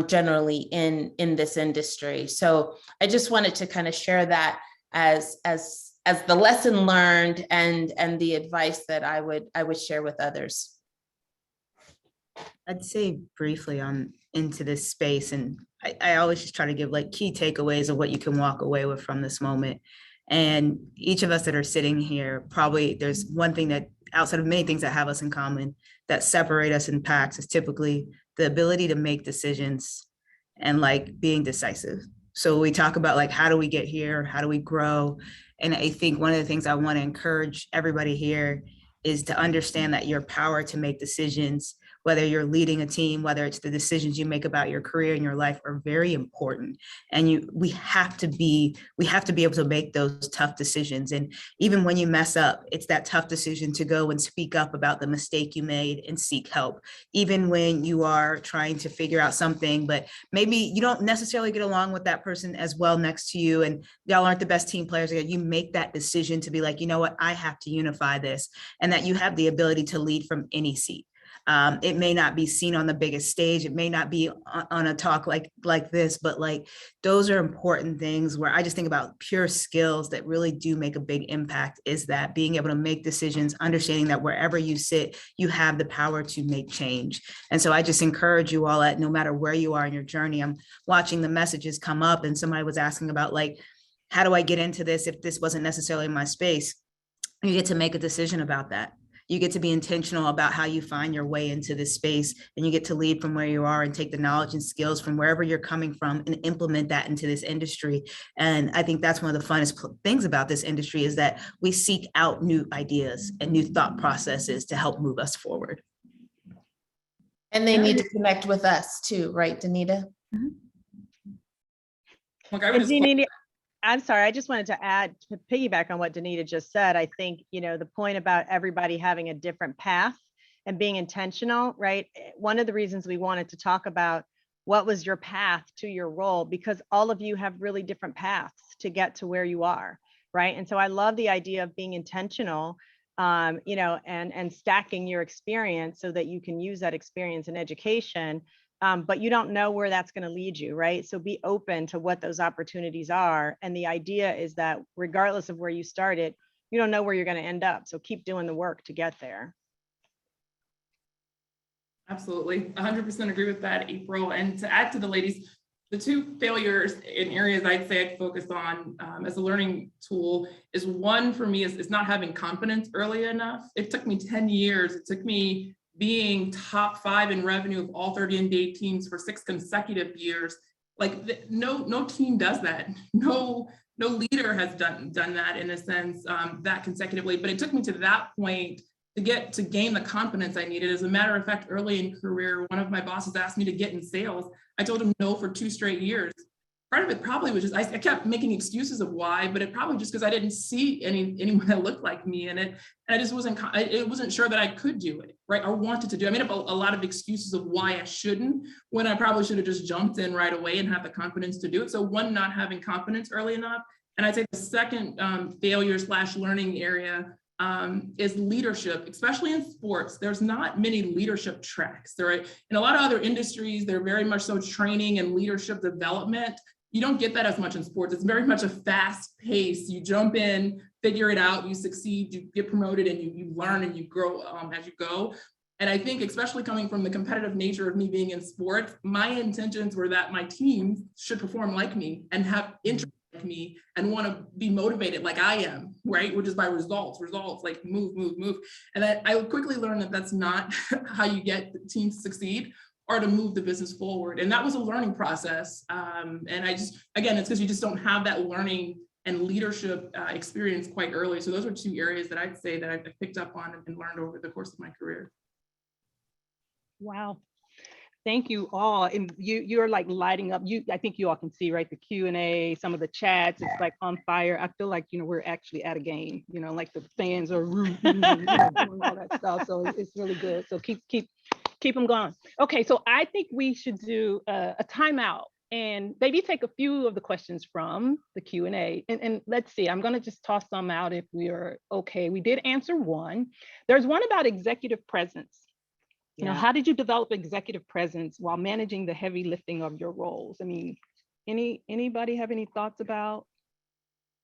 generally in this industry. So I just wanted to kind of share that as the lesson learned and the advice that I would share with others. I'd say briefly on into this space, and I always just try to give like key takeaways of what you can walk away with from this moment. And each of us that are sitting here, probably there's one thing that, outside of many things that have us in common, that separate us in packs, is typically the ability to make decisions and like being decisive. So we talk about like, how do we get here? How do we grow? And I think one of the things I want to encourage everybody here is to understand that your power to make decisions, whether you're leading a team, whether it's the decisions you make about your career and your life, are very important. And we have to be able to make those tough decisions. And even when you mess up, it's that tough decision to go and speak up about the mistake you made and seek help. Even when you are trying to figure out something, but maybe you don't necessarily get along with that person as well next to you, and y'all aren't the best team players, you make that decision to be like, you know what, I have to unify this, and that you have the ability to lead from any seat. It may not be seen on the biggest stage. It may not be on a talk like this, but like those are important things where I just think about pure skills that really do make a big impact, is that being able to make decisions, understanding that wherever you sit, you have the power to make change. And so I just encourage you all, that no matter where you are in your journey, I'm watching the messages come up, and somebody was asking about like, how do I get into this if this wasn't necessarily my space? You get to make a decision about that. You get to be intentional about how you find your way into this space, and you get to lead from where you are and take the knowledge and skills from wherever you're coming from and implement that into this industry. And I think that's one of the funnest things about this industry, is that we seek out new ideas and new thought processes to help move us forward. And they need to connect with us too, right, Danita? Mm-hmm. Look, I'm sorry, I just wanted to add, to piggyback on what Danita just said. I think, the point about everybody having a different path and being intentional, right? One of the reasons we wanted to talk about what was your path to your role, because all of you have really different paths to get to where you are, right? And so I love the idea of being intentional, and stacking your experience so that you can use that experience in education. But you don't know where that's going to lead you, right? So be open to what those opportunities are. And the idea is that regardless of where you started, you don't know where you're going to end up. So keep doing the work to get there. Absolutely. 100% agree with that, April. And to add to the ladies' The two failures in areas I'd say I'd focus on as a learning tool is one for me is not having confidence early enough. It took me 10 years. It took me being top 5 in revenue of all 30 NBA teams for 6 consecutive years. Like no team does that. No leader has done that in a sense that consecutively. But it took me to that point to gain the confidence I needed. As a matter of fact, early in career, one of my bosses asked me to get in sales. I told him no for 2 straight years. Part of it probably was just, I kept making excuses of why, but it probably just because I didn't see anyone that looked like me in it. And I just wasn't sure that I could do it, right? Or wanted to do it. I made up a lot of excuses of why I shouldn't, when I probably should have just jumped in right away and had the confidence to do it. So one, not having confidence early enough. And I'd say the second failure/learning area is leadership, especially in sports. There's not many leadership tracks. There are, in a lot of other industries, they're very much so training and leadership development. You don't get that as much in sports. It's very much a fast pace. You jump in, figure it out, you succeed, you get promoted, and you learn and you grow as you go. And I think, especially coming from the competitive nature of me being in sports, my intentions were that my team should perform like me and have interest like me and want to be motivated like I am, right? Which is by results, like move. And then I quickly learned that that's not how you get the team to succeed or to move the business forward. And that was a learning process. And it's because you just don't have that learning and leadership experience quite early. So those are 2 areas that I'd say that I've picked up on and learned over the course of my career. Wow. Thank you all. And you're like lighting up. I think you all can see, right? The Q&A, some of the chats, it's like on fire. I feel like, we're actually at a game, like the fans are doing all that stuff. So it's really good. So keep them going. Okay, so I think we should do a timeout and maybe take a few of the questions from the Q&A. And let's see, I'm going to just toss some out if we are okay. We did answer one. There's one about executive presence. How did you develop executive presence while managing the heavy lifting of your roles? I mean, anybody have any thoughts about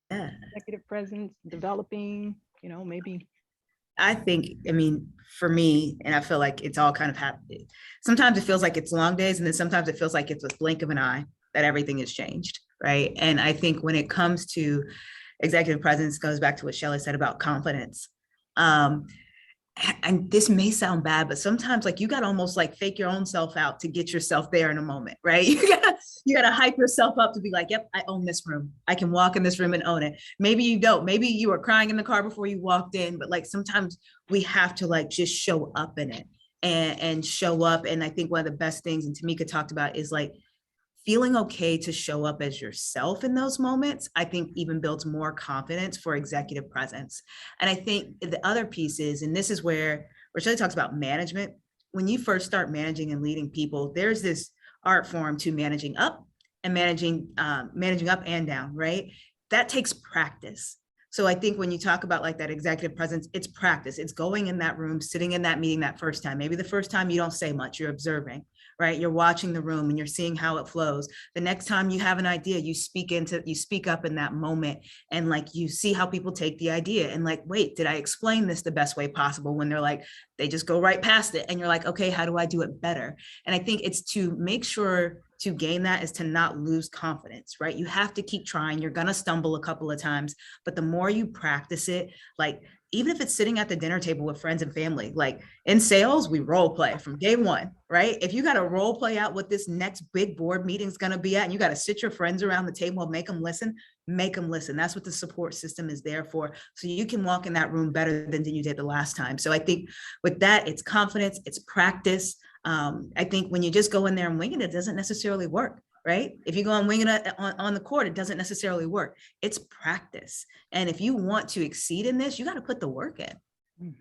executive presence, developing, maybe? I think, for me, and I feel like it's all kind of happening. Sometimes it feels like it's long days, and then sometimes it feels like it's a blink of an eye that everything has changed, right? And I think when it comes to executive presence, goes back to what Shelly said about confidence. And this may sound bad, but sometimes like you got to almost like fake your own self out to get yourself there in a moment, right? You gotta hype yourself up to be like, yep, I own this room. I can walk in this room and own it. Maybe you don't. Maybe you were crying in the car before you walked in, but like sometimes we have to like just show up in it and show up. And I think one of the best things, and Tamika talked about, is like feeling okay to show up as yourself in those moments, I think even builds more confidence for executive presence. And I think the other piece is, and this is where Shelly talks about management. When you first start managing and leading people, there's this art form to managing up and managing up and down, right? That takes practice. So I think when you talk about like that executive presence, it's practice. It's going in that room, sitting in that meeting that first time. Maybe the first time you don't say much, you're observing, right? You're watching the room and you're seeing how it flows. The next time you have an idea, you speak up in that moment, and like you see how people take the idea and like, wait, did I explain this the best way possible? When they're like, they just go right past it, and you're like, okay, how do I do it better? And I think it's to make sure to gain that is to not lose confidence, right? You have to keep trying. You're going to stumble a couple of times, but the more you practice it, like even if it's sitting at the dinner table with friends and family, like in sales, we role play from day one, right? If you got to role play out what this next big board meeting is going to be at, and you got to sit your friends around the table and make them listen. That's what the support system is there for. So you can walk in that room better than you did the last time. So I think with that, it's confidence, it's practice. I think when you just go in there and wing it, it doesn't necessarily work, right? If you go and wing it on the court, it doesn't necessarily work. It's practice. And if you want to exceed in this, you got to put the work in.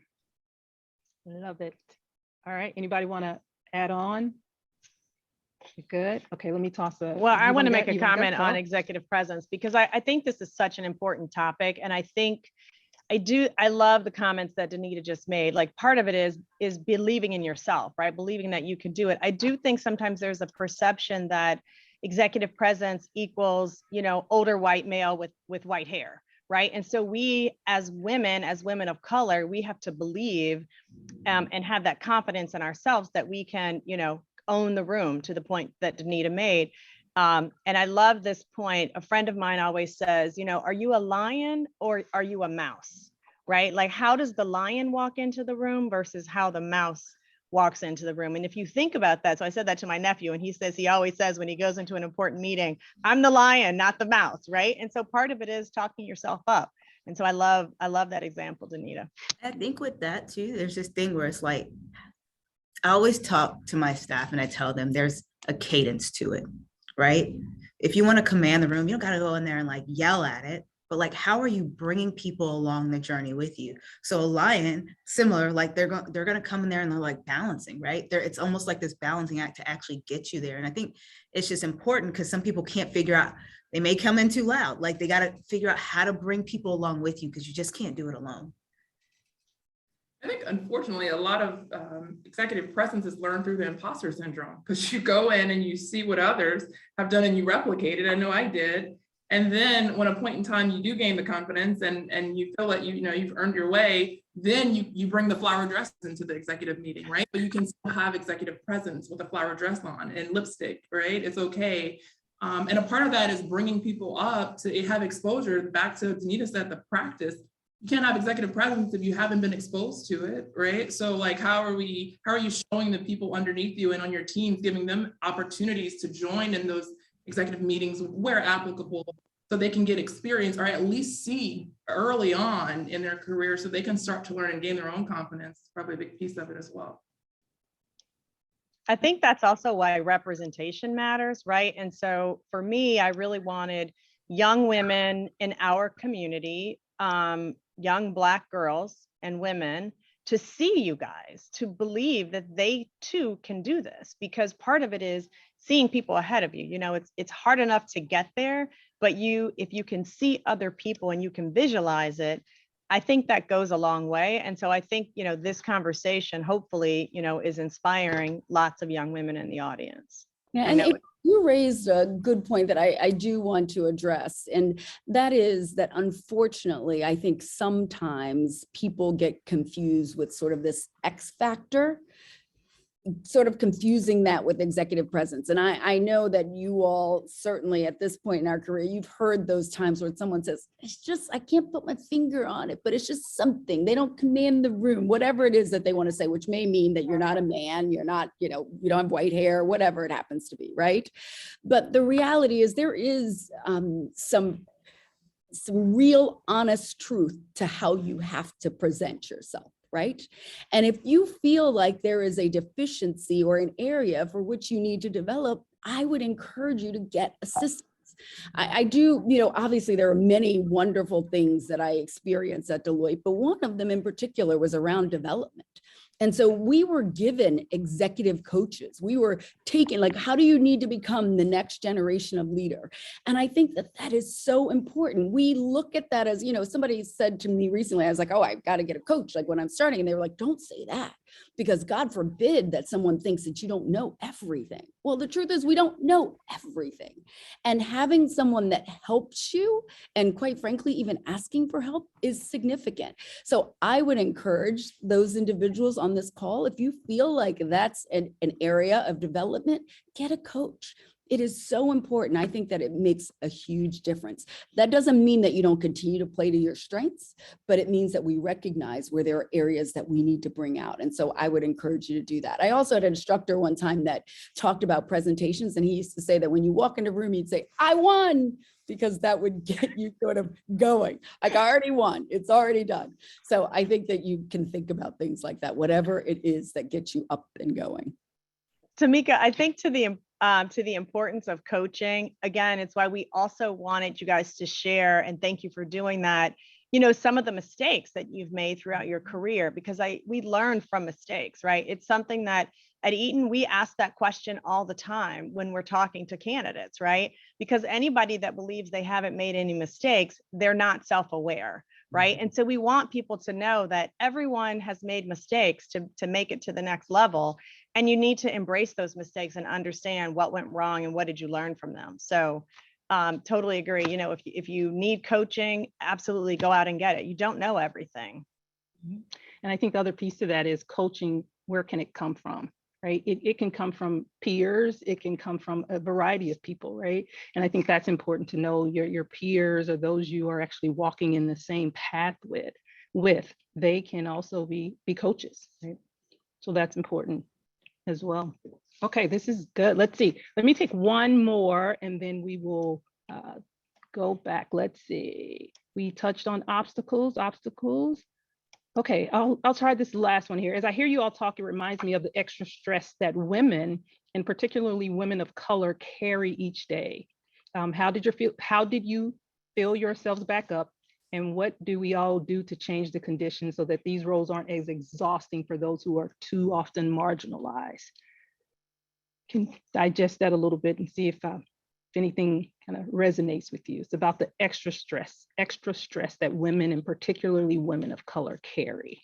Love it. All right. Anybody want to add on? Good. Okay, let me toss it. Well, I want to make a comment on executive presence, because I think this is such an important topic. And I think I love the comments that Danita just made. Like part of it is believing in yourself, right? Believing that you can do it. I do think sometimes there's a perception that executive presence equals, older white male with white hair, right? And so we as women of color, we have to believe and have that confidence in ourselves that we can, own the room, to the point that Danita made. And I love this point. A friend of mine always says, you know, are you a lion or are you a mouse? Right? Like, how does the lion walk into the room versus how the mouse walks into the room? And if you think about that, so I said that to my nephew, and he says, he always says when he goes into an important meeting, I'm the lion, not the mouse, right? And so part of it is talking yourself up. And so I love that example, Danita. I think with that too, there's this thing where it's like, I always talk to my staff and I tell them there's a cadence to it, right? If you want to command the room, you don't got to go in there and like yell at it, but like, how are you bringing people along the journey with you? So a lion, similar, like they're going to come in there and they're like balancing, right? It's almost like this balancing act to actually get you there. And I think it's just important because some people can't figure out, they may come in too loud. Like they got to figure out how to bring people along with you because you just can't do it alone. I think, unfortunately, a lot of executive presence is learned through the imposter syndrome, because you go in and you see what others have done and you replicate it. I know I did. And then when a point in time you do gain the confidence and you feel that you've earned your way, then you bring the flower dress into the executive meeting, right? But you can still have executive presence with a flower dress on and lipstick, right? It's okay. And a part of that is bringing people up to have exposure. Back to Danita said, the practice. You can't have executive presence if you haven't been exposed to it, right? So like, how are you showing the people underneath you and on your teams, giving them opportunities to join in those executive meetings where applicable, so they can get experience or at least see early on in their career so they can start to learn and gain their own confidence. It's probably a big piece of it as well. I think that's also why representation matters, right? And so for me, I really wanted young women in our community, young Black girls and women, to see you guys, to believe that they too can do this, because part of it is seeing people ahead of you. You know, it's hard enough to get there, but if you can see other people and you can visualize it, I think that goes a long way. And so I think, this conversation hopefully, is inspiring lots of young women in the audience. Yeah, and you raised a good point that I do want to address, and that is that unfortunately, I think sometimes people get confused with sort of this X factor, sort of confusing that with executive presence. And I know that you all certainly at this point in our career, you've heard those times where someone says, it's just, I can't put my finger on it, but it's just something. They don't command the room, whatever it is that they want to say, which may mean that you're not a man, you're not, you don't have white hair, whatever it happens to be, right? But the reality is there is some real honest truth to how you have to present yourself. Right? And if you feel like there is a deficiency or an area for which you need to develop, I would encourage you to get assistance. I do, obviously there are many wonderful things that I experienced at Deloitte, but one of them in particular was around development. And so we were given executive coaches. We were taken, like, how do you need to become the next generation of leader? And I think that is so important. We look at that as, somebody said to me recently, I was like, oh, I've got to get a coach, like when I'm starting. And they were like, don't say that, because God forbid that someone thinks that you don't know everything. Well, the truth is we don't know everything. And having someone that helps you, and quite frankly, even asking for help, is significant. So I would encourage those individuals on this call, if you feel like that's an area of development, get a coach. It is so important. I think that it makes a huge difference. That doesn't mean that you don't continue to play to your strengths, but it means that we recognize where there are areas that we need to bring out. And so I would encourage you to do that. I also had an instructor one time that talked about presentations, and he used to say that when you walk in a room, he'd say, I won, because that would get you sort of going. Like, I already won, it's already done. So I think that you can think about things like that, whatever it is that gets you up and going. Tamika, I think to the importance of coaching, again, it's why we also wanted you guys to share, and thank you for doing that, some of the mistakes that you've made throughout your career, because we learn from mistakes, right? It's something that at Eaton, we ask that question all the time when we're talking to candidates, right? Because anybody that believes they haven't made any mistakes, they're not self-aware, right? And so we want people to know that everyone has made mistakes to make it to the next level. And you need to embrace those mistakes and understand what went wrong and what did you learn from them. So totally agree. If you need coaching, absolutely go out and get it. You don't know everything. And I think the other piece to that is coaching. Where can it come from? right? It can come from peers, it can come from a variety of people, right? And I think that's important to know your peers or those you are actually walking in the same path with, they can also be coaches, right? So that's important as well. Okay, this is good. Let's see. Let me take one more and then we will go back. Let's see. We touched on obstacles. Okay, I'll try this last one here. As I hear you all talk, it reminds me of the extra stress that women, and particularly women of color, carry each day. How did you fill yourselves back up? And what do we all do to change the conditions so that these roles aren't as exhausting for those who are too often marginalized? Can digest that a little bit and see if anything kind of resonates with you. It's about the extra stress that women, and particularly women of color, carry.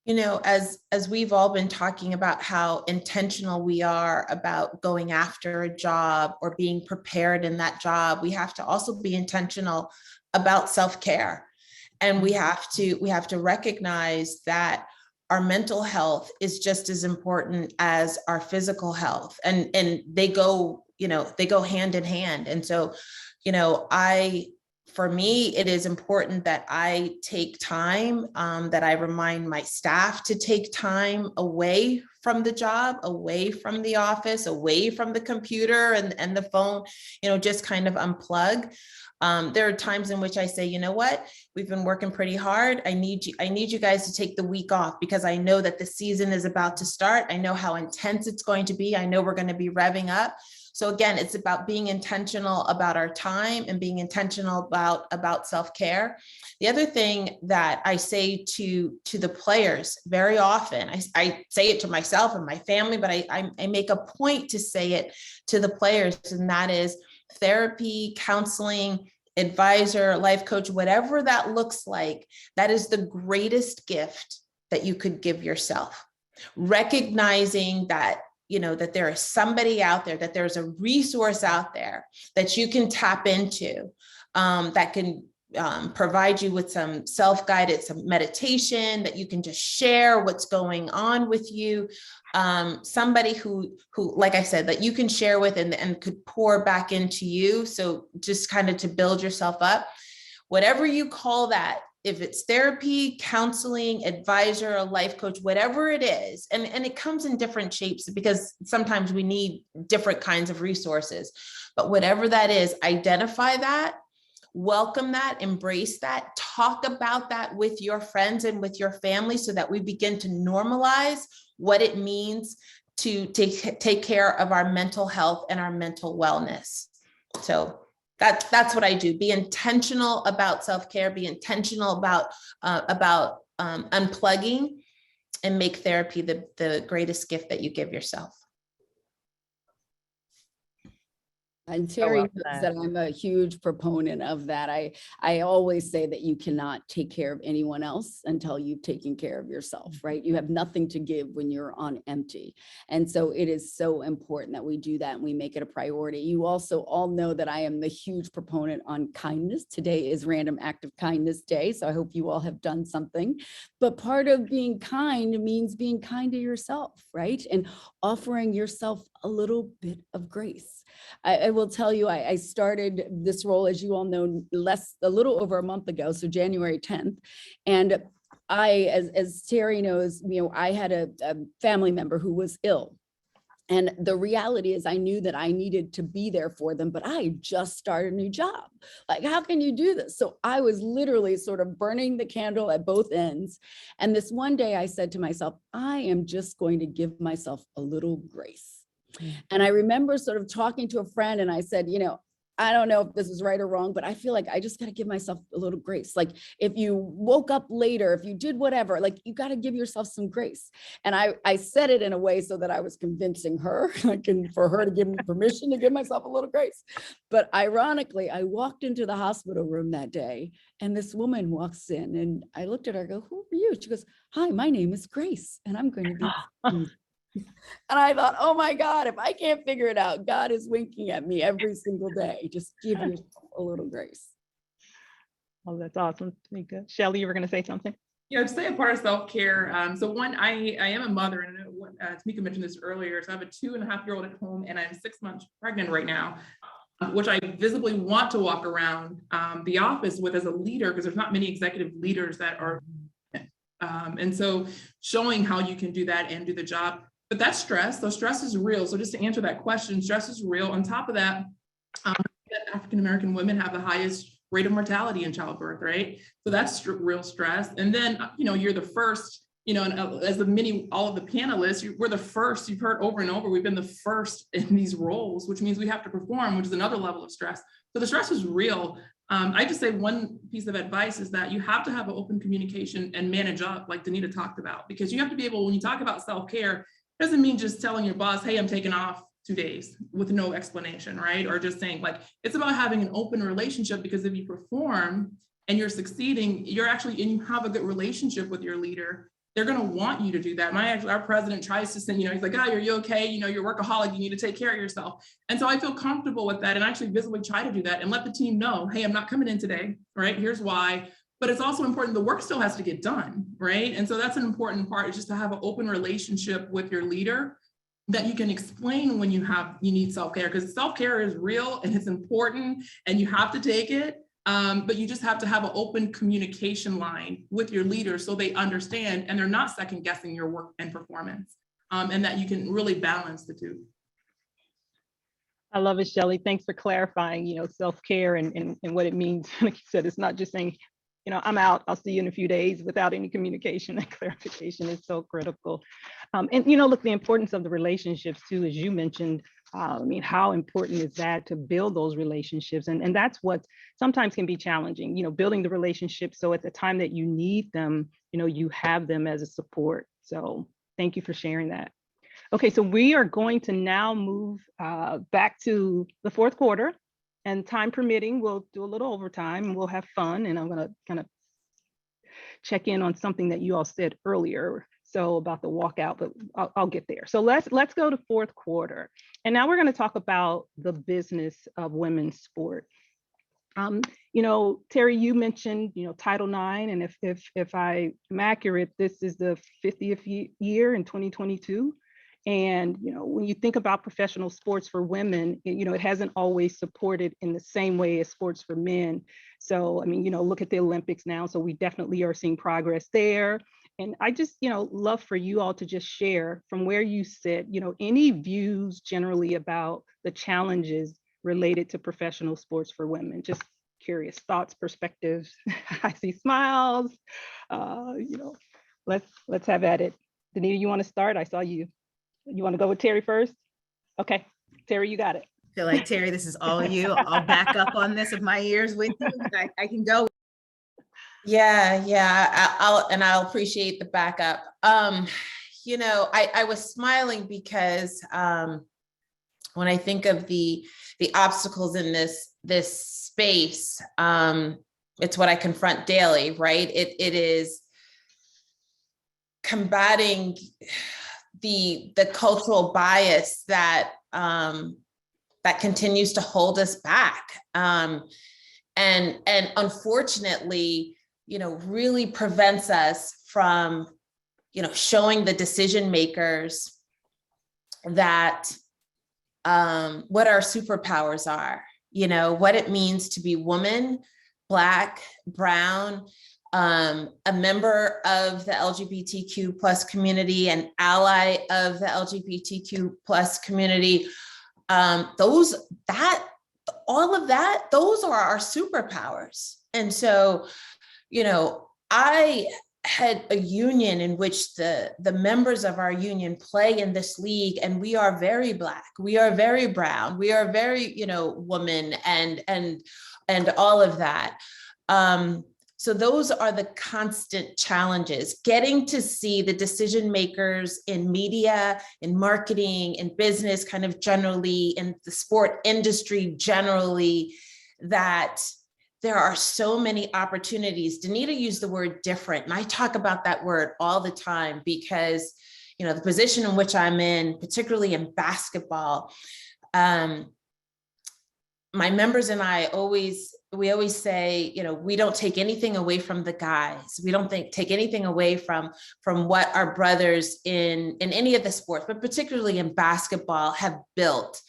You know, as we've all been talking about how intentional we are about going after a job or being prepared in that job, we have to also be intentional about self-care. And we have to recognize that our mental health is just as important as our physical health, and they go hand in hand. And so, for me, it is important that I take time, that I remind my staff to take time away from the job, away from the office, away from the computer and the phone, just kind of unplug. There are times in which I say, you know what, we've been working pretty hard. I need you guys to take the week off because I know that the season is about to start. I know how intense it's going to be. I know we're going to be revving up. So again, it's about being intentional about our time and being intentional about self-care. The other thing that I say to the players very often, I say it to myself and my family, but I make a point to say it to the players, and that is therapy, counseling, advisor, life coach, whatever that looks like, that is the greatest gift that you could give yourself. Recognizing that that there is somebody out there, that there's a resource out there that you can tap into, that can provide you with some self-guided, some meditation, that you can just share what's going on with you. Somebody who, like I said, that you can share with and could pour back into you. So just kind of to build yourself up, whatever you call that, if it's therapy, counseling, advisor, a life coach, whatever it is, and it comes in different shapes because sometimes we need different kinds of resources, but whatever that is, identify that, welcome that, embrace that, talk about that with your friends and with your family so that we begin to normalize what it means to take care of our mental health and our mental wellness. So that's what I do. Be intentional about self-care, be intentional about unplugging, and make therapy the greatest gift that you give yourself. And Terry knows that I'm a huge proponent of that. I always say that you cannot take care of anyone else until you've taken care of yourself, right? You have nothing to give when you're on empty. And so it is so important that we do that and we make it a priority. You also all know that I am the huge proponent on kindness. Today is Random Act of Kindness Day, so I hope you all have done something. But part of being kind means being kind to yourself, right? And offering yourself a little bit of grace. I will tell you, I started this role, as you all know, a little over a month ago, so January 10th. And as Terry knows, I had a family member who was ill. And the reality is I knew that I needed to be there for them, but I just started a new job. Like, how can you do this? So I was literally sort of burning the candle at both ends. And this one day I said to myself, I am just going to give myself a little grace. And I remember sort of talking to a friend and I said, I don't know if this is right or wrong, but I feel like I just got to give myself a little grace. Like if you woke up later, if you did whatever, like you got to give yourself some grace. And I said it in a way so that I was convincing her, for her to give me permission to give myself a little grace. But ironically, I walked into the hospital room that day and this woman walks in and I looked at her, I go, who are you? She goes, hi, my name is Grace and I'm going to be And I thought, oh my God, if I can't figure it out, God is winking at me every single day. Just give yourself a little grace. Oh, that's awesome, Tamika. Shelly, you were going to say something? Yeah, to say a part of self-care. So one, I am a mother, and Tamika mentioned this earlier. So I have a 2.5-year-old at home and I'm 6 months pregnant right now, which I visibly want to walk around the office with as a leader, because there's not many executive leaders that are, and so showing how you can do that and do the job. But that's stress. So stress is real. So just to answer that question, stress is real. On top of that, African-American women have the highest rate of mortality in childbirth, right? So that's real stress. And then, you're the first, and as all of the panelists, we're the first. You've heard over and over, we've been the first in these roles, which means we have to perform, which is another level of stress. So the stress is real. I just say one piece of advice is that you have to have an open communication and manage up, like Danita talked about, because you have to be able, when you talk about self-care, it doesn't mean just telling your boss, hey, I'm taking off 2 days with no explanation, right? Or just saying, like, it's about having an open relationship, because if you perform and you're succeeding, and you have a good relationship with your leader, they're going to want you to do that. Our president tries to send, he's like, oh, are you okay? You're a workaholic, you need to take care of yourself. And so I feel comfortable with that, and I actually visibly try to do that and let the team know, hey, I'm not coming in today, right? Here's why. But it's also important, the work still has to get done, right? And so that's an important part, is just to have an open relationship with your leader that you can explain when you need self-care, because self-care is real and it's important and you have to take it. But you just have to have an open communication line with your leader so they understand and they're not second guessing your work and performance, and that you can really balance the two. I love it, Shelly. Thanks for clarifying, self-care and what it means. Like you said, it's not just saying, I'm out, I'll see you in a few days, without any communication and clarification is so critical. And, look, the importance of the relationships too, as you mentioned, how important is that to build those relationships? And that's what sometimes can be challenging, building the relationships. So at the time that you need them, you have them as a support. So thank you for sharing that. Okay, so we are going to now move back to the fourth quarter. And time permitting, we'll do a little overtime and we'll have fun. And I'm going to kind of check in on something that you all said earlier, so about the walkout, but I'll get there. So let's go to fourth quarter. And now we're going to talk about the business of women's sport. Terry, you mentioned, Title IX, and if I am accurate, this is the 50th year in 2022. And, when you think about professional sports for women, it hasn't always supported in the same way as sports for men. So, look at the Olympics now. So we definitely are seeing progress there. And I just, love for you all to just share from where you sit, any views generally about the challenges related to professional sports for women. Just curious thoughts, perspectives. I see smiles. Let's have at it. Danita, you want to start? I saw you. You want to go with Terry first? Okay, Terry, you got it. I feel like, Terry, this is all you. I'll back up on this if my ears with you. I can go. Yeah, I'll appreciate the backup. I was smiling because when I think of the obstacles in this space, it's what I confront daily, right? It is combating the cultural bias that continues to hold us back, and unfortunately, really prevents us from, showing the decision makers that what our superpowers are, what it means to be woman, Black, brown, a member of the LGBTQ plus community, an ally of the LGBTQ plus community. All of that, those are our superpowers. And so, I had a union in which the members of our union play in this league, and we are very Black, we are very brown, we are very, woman and all of that. So those are the constant challenges, getting to see the decision makers in media, in marketing, in business, kind of generally, in the sport industry generally, that there are so many opportunities. Danita used the word different, and I talk about that word all the time because, the position in which I'm in, particularly in basketball, my my members and I we always say, we don't take anything away from the guys. We don't take anything away from what our brothers in any of the sports, but particularly in basketball, have built,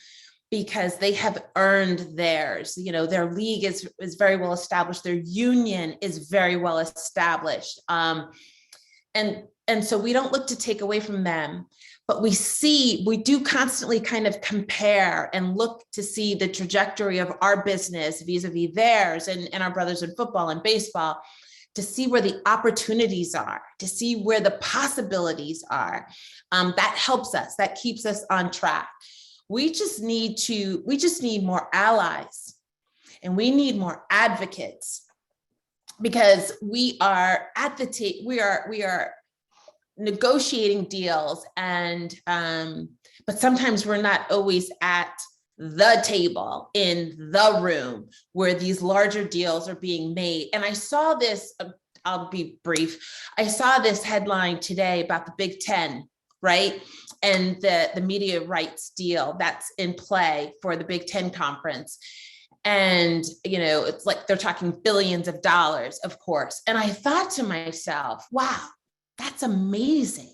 because they have earned theirs. Their league is very well established. Their union is very well established. And so we don't look to take away from them, but we do constantly kind of compare and look to see the trajectory of our business vis-a-vis theirs and our brothers in football and baseball, to see where the opportunities are, to see where the possibilities are. That helps us, that keeps us on track. We just need more allies, and we need more advocates, because we are at the table, we are negotiating deals, and but sometimes we're not always at the table, in the room where these larger deals are being made. And I saw this, I'll be brief. I saw this headline today about the Big Ten, right? And the media rights deal that's in play for the Big Ten conference. And, it's like they're talking billions of dollars, of course. And I thought to myself, wow, that's amazing.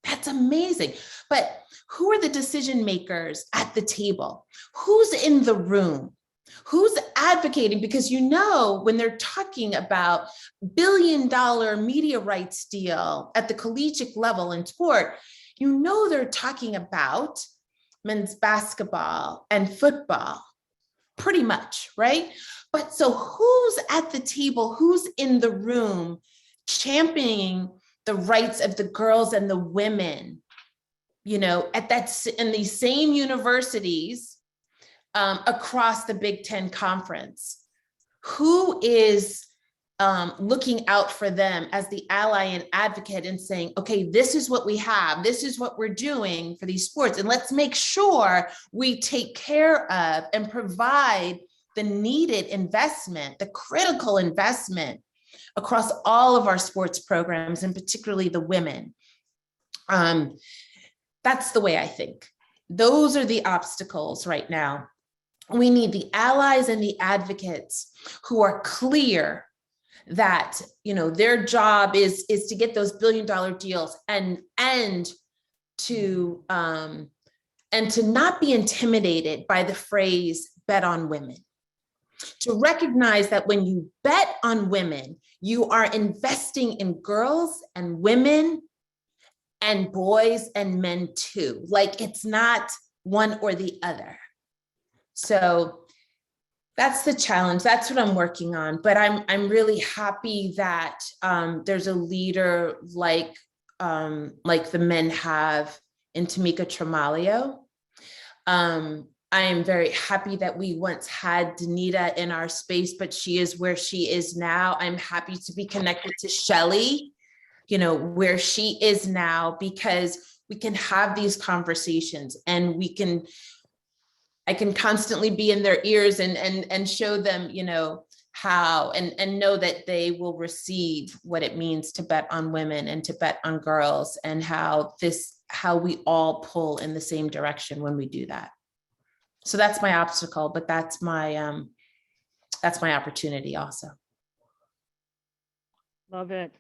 That's amazing. But who are the decision makers at the table? Who's in the room? Who's advocating? Because when they're talking about $1 billion media rights deal at the collegiate level in sport, they're talking about men's basketball and football, pretty much, right? But so who's at the table? Who's in the room championing the rights of the girls and the women, in these same universities across the Big Ten conference? Who is looking out for them as the ally and advocate and saying, okay, this is what we have, this is what we're doing for these sports, and let's make sure we take care of and provide the needed investment, the critical investment across all of our sports programs, and particularly the women. That's the way I think. Those are the obstacles right now. We need the allies and the advocates who are clear that their job is to get those $1 billion deals and to not be intimidated by the phrase "bet on women." To recognize that when you bet on women, you are investing in girls and women and boys and men too. Like, it's not one or the other. So that's the challenge. That's what I'm working on. But I'm really happy that there's a leader like the men have in Tamika Tremiglio. I am very happy that we once had Danita in our space, but she is where she is now. I'm happy to be connected to Shelly, where she is now, because we can have these conversations, and I can constantly be in their ears and show them, how, and know that they will receive what it means to bet on women and to bet on girls, and how we all pull in the same direction when we do that. So that's my obstacle, but that's my opportunity also. Love it.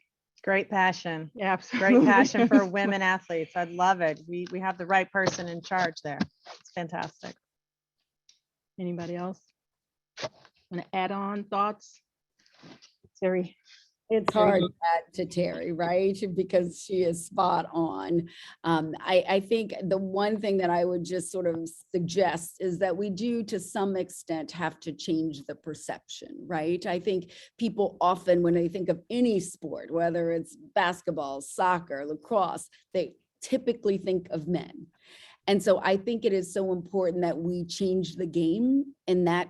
Great passion. Yeah, absolutely. Great passion for women athletes. I love it. We have the right person in charge there. It's fantastic. Anybody else want to add on thoughts? Terry. It's hard to add to Terry, right? Because she is spot on. I think the one thing that I would just sort of suggest is that we do, to some extent, have to change the perception, right? I think people often, when they think of any sport, whether it's basketball, soccer, lacrosse, they typically think of men. And so I think it is so important that we change the game in that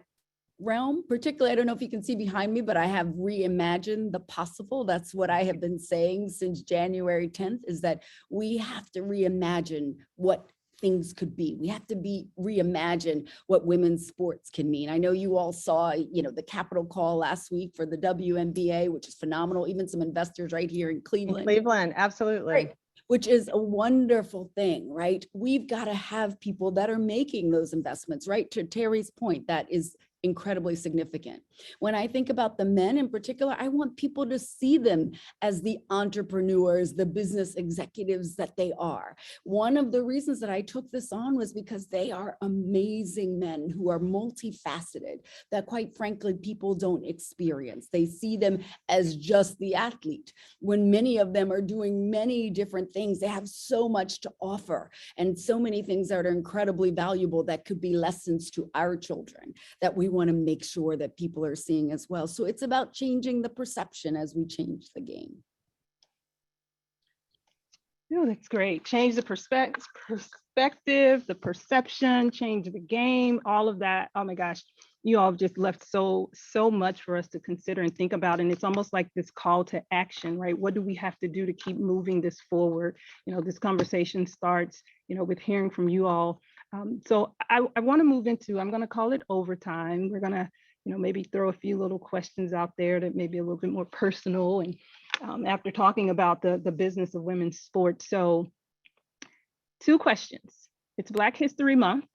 realm. Particularly, I don't know if you can see behind me, but I have reimagined the possible. That's what I have been saying since January 10th, is that we have to reimagine what things could be. We have to reimagine what women's sports can mean. I know you all saw, the capital call last week for the WNBA, which is phenomenal. Even some investors right here in Cleveland. Absolutely. Right. Which is a wonderful thing, right? We've got to have people that are making those investments, right? To Terry's point, that is incredibly significant. When I think about the men in particular, I want people to see them as the entrepreneurs, the business executives that they are. One of the reasons that I took this on was because they are amazing men who are multifaceted, that quite frankly, people don't experience. They see them as just the athlete, when many of them are doing many different things. They have so much to offer and so many things that are incredibly valuable that could be lessons to our children that we want to make sure that people are seeing as well. So it's about changing the perception as we change the game. Oh, that's great. Change the perspective, the perception, change the game, all of that. Oh my gosh, you all have just left so much for us to consider and think about. And it's almost like this call to action, right? What do we have to do to keep moving this forward? You know, this conversation starts, you know, with hearing from you all. So I want to move into, I'm going to call it overtime. We're going to, you know, maybe throw a few little questions out there that may be a little bit more personal. And after talking about the business of women's sports. So 2 questions. It's Black History Month.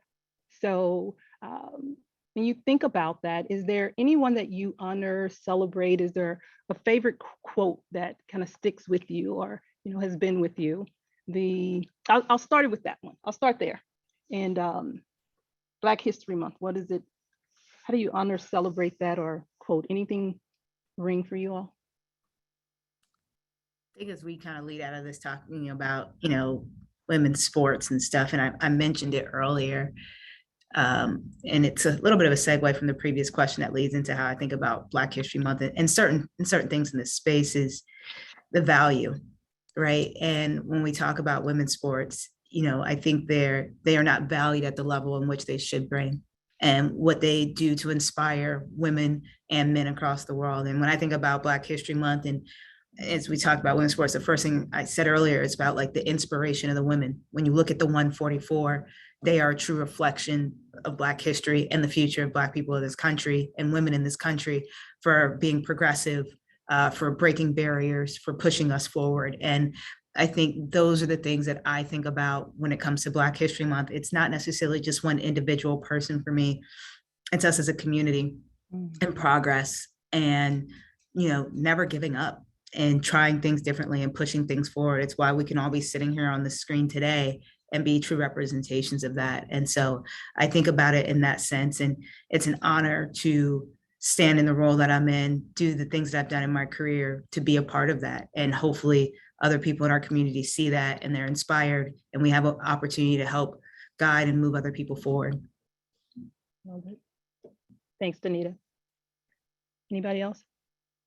So when you think about that, is there anyone that you honor, celebrate? Is there a favorite quote that kind of sticks with you or, you know, has been with you? I'll start it with that one. I'll start there. And Black History Month, what is it? How do you honor, celebrate that, or quote? Anything ring for you all? I think as we kind of lead out of this talking about, you know, women's sports and stuff, and I mentioned it earlier, and it's a little bit of a segue from the previous question that leads into how I think about Black History Month and certain things in this space is the value, right? And when we talk about women's sports, you know, I think they are not valued at the level in which they should bring and what they do to inspire women and men across the world. And when I think about Black History Month, and as we talked about women's sports, the first thing I said earlier is about like the inspiration of the women. When you look at the 144, they are a true reflection of Black history and the future of Black people of this country and women in this country for being progressive, for breaking barriers, for pushing us forward. And I think those are the things that I think about when it comes to Black History Month. It's not necessarily just one individual person for me. It's us as a community in progress and, you know, never giving up and trying things differently and pushing things forward. It's why we can all be sitting here on the screen today and be true representations of that. And so I think about it in that sense. And it's an honor to stand in the role that I'm in, do the things that I've done in my career to be a part of that. And hopefully other people in our community see that and they're inspired and we have an opportunity to help guide and move other people forward. Thanks, Danita. Anybody else?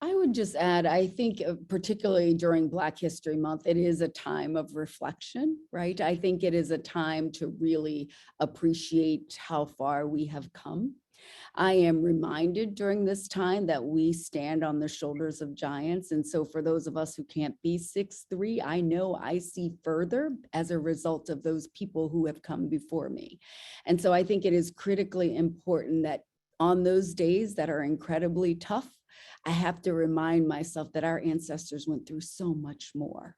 I would just add, I think particularly during Black History Month, it is a time of reflection, right? I think it is a time to really appreciate how far we have come. I am reminded during this time that we stand on the shoulders of giants. And so for those of us who can't be 6'3", I know I see further as a result of those people who have come before me. And so I think it is critically important that on those days that are incredibly tough, I have to remind myself that our ancestors went through so much more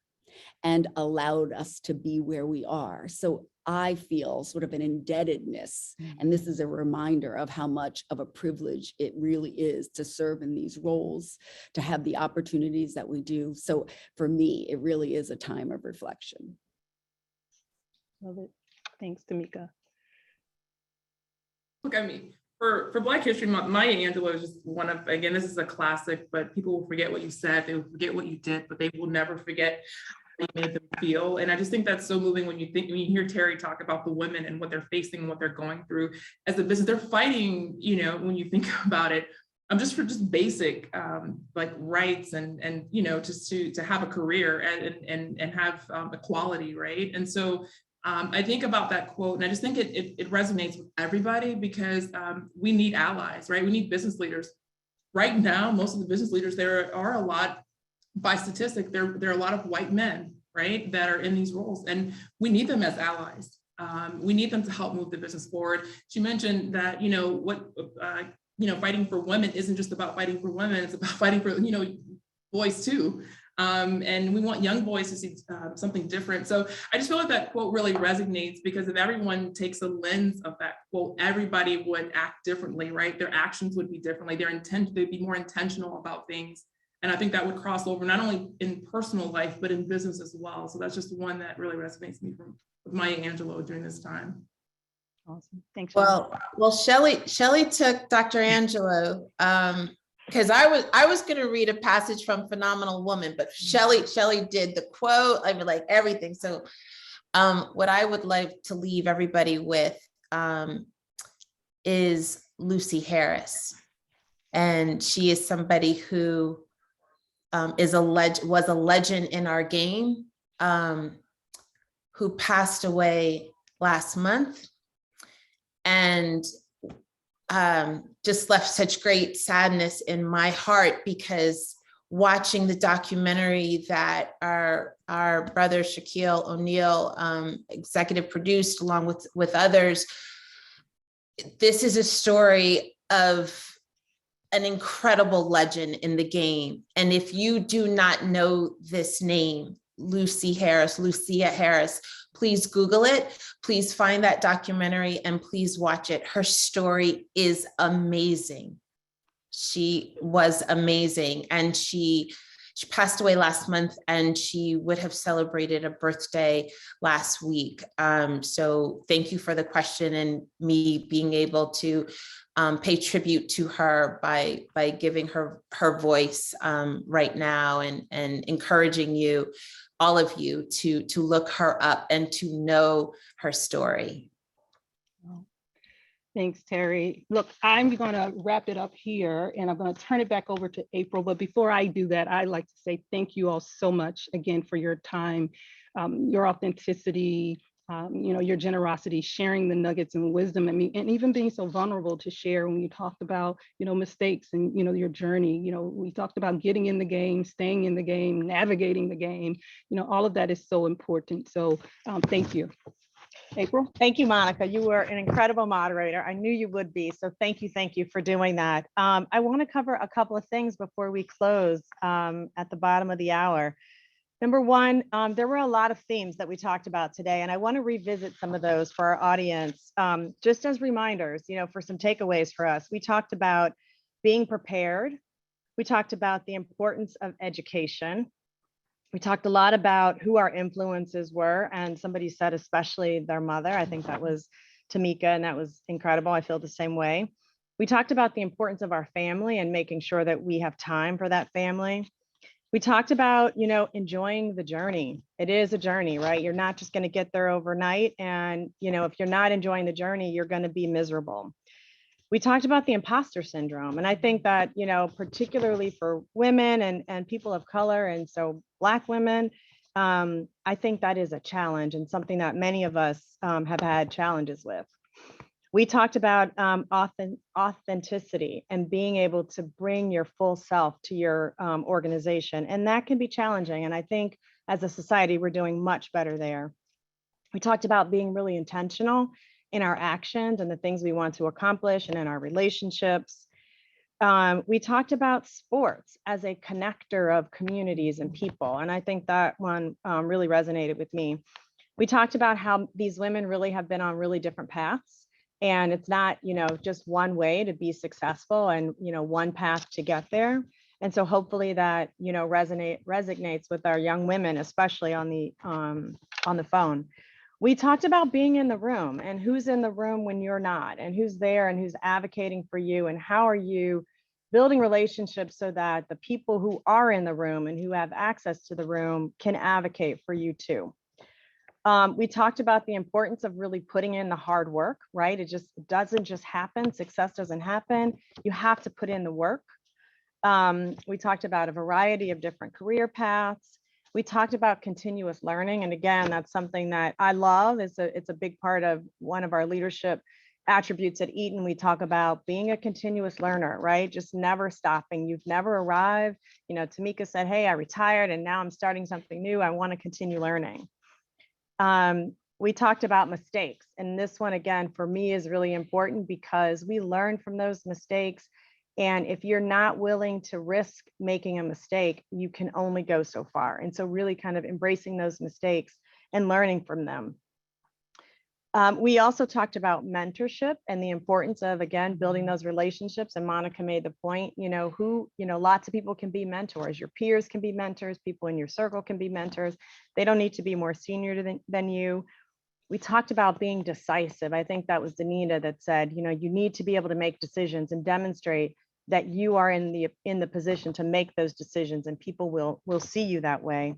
and allowed us to be where we are. So I feel sort of an indebtedness. And this is a reminder of how much of a privilege it really is to serve in these roles, to have the opportunities that we do. So for me, it really is a time of reflection. Love it. Thanks, Tamika. Look, I mean, for Black History Month, Maya Angelou is just one of, again, this is a classic, but people will forget what you said, they will forget what you did, but they will never forget how you made them feel. And I just think that's so moving when you hear Terry talk about the women and what they're facing and what they're going through as a business. They're fighting, you know, when you think about it, just for just basic like rights and you know, just to have a career and have equality, right? And so I think about that quote, and I just think it resonates with everybody because we need allies, right? We need business leaders. Right now, most of the business leaders, there are a lot, by statistic, there are a lot of white men, right, that are in these roles, and we need them as allies. We need them to help move the business forward. She mentioned that, you know, fighting for women isn't just about fighting for women, it's about fighting for, you know, boys too. And we want young boys to see something different. So I just feel like that quote really resonates, because if everyone takes a lens of that quote, everybody would act differently, right? Their actions would be differently. They'd be more intentional about things. And I think that would cross over not only in personal life, but in business as well. So that's just one that really resonates with me with Maya Angelou during this time. Awesome. Thanks. Shelly. Well, Shelly took Dr. Angelou, because I was going to read a passage from Phenomenal Woman, but Shelly did the quote. I mean, like everything. So what I would like to leave everybody with is Lucy Harris. And she is somebody who was a legend in our game, who passed away last month, and just left such great sadness in my heart, because watching the documentary that our brother Shaquille O'Neal executive produced along with others, this is a story of an incredible legend in the game. And if you do not know this name, Lucia Harris, please Google it. Please find that documentary and please watch it. Her story is amazing. She was amazing. And she passed away last month, and she would have celebrated a birthday last week. So thank you for the question and me being able to pay tribute to her by giving her voice right now, and encouraging you, all of you, to look her up and to know her story. Thanks, Terry. Look, I'm going to wrap it up here, and I'm going to turn it back over to April. But before I do that, I'd like to say thank you all so much again for your time, your authenticity, your generosity, sharing the nuggets and wisdom. I mean, and even being so vulnerable to share when you talked about, mistakes and, your journey. We talked about getting in the game, staying in the game, navigating the game. All of that is so important. So thank you. April? Thank you, Monica. You were an incredible moderator. I knew you would be. So thank you for doing that. I want to cover a couple of things before we close at the bottom of the hour. Number one, there were a lot of themes that we talked about today, and I want to revisit some of those for our audience, just as reminders, for some takeaways for us. We talked about being prepared. We talked about the importance of education. We talked a lot about who our influences were, and somebody said especially their mother. I think that was Tamika, and that was incredible. I feel the same way. We talked about the importance of our family and making sure that we have time for that family. We talked about, enjoying the journey. It is a journey, right? You're not just going to get there overnight. And, if you're not enjoying the journey, you're going to be miserable. We talked about the imposter syndrome. And I think that, particularly for women and people of color, and so Black women, I think that is a challenge and something that many of us have had challenges with. We talked about authenticity and being able to bring your full self to your organization. And that can be challenging. And I think as a society, we're doing much better there. We talked about being really intentional in our actions and the things we want to accomplish and in our relationships. We talked about sports as a connector of communities and people. And I think that one really resonated with me. We talked about how these women really have been on really different paths. And it's not, just one way to be successful and, one path to get there. And so hopefully that, resonates with our young women, especially on the phone. We talked about being in the room and who's in the room when you're not, and who's there and who's advocating for you, and how are you building relationships so that the people who are in the room and who have access to the room can advocate for you too. We talked about the importance of really putting in the hard work, right? It doesn't just happen. Success doesn't happen. You have to put in the work. We talked about a variety of different career paths. We talked about continuous learning. And again, that's something that I love. It's a big part of one of our leadership attributes at Eaton. We talk about being a continuous learner, right? Just never stopping. You've never arrived. Tamika said, hey, I retired and now I'm starting something new. I want to continue learning. We talked about mistakes. And this one, again, for me is really important because we learn from those mistakes And if you're not willing to risk making a mistake, you can only go so far. And so really kind of embracing those mistakes and learning from them. We also talked about mentorship and the importance of, again, building those relationships. And Monica made the point, lots of people can be mentors. Your peers can be mentors. People in your circle can be mentors. They don't need to be more senior than you. We talked about being decisive. I think that was Danita that said, you need to be able to make decisions and demonstrate that you are in the position to make those decisions, and people will see you that way.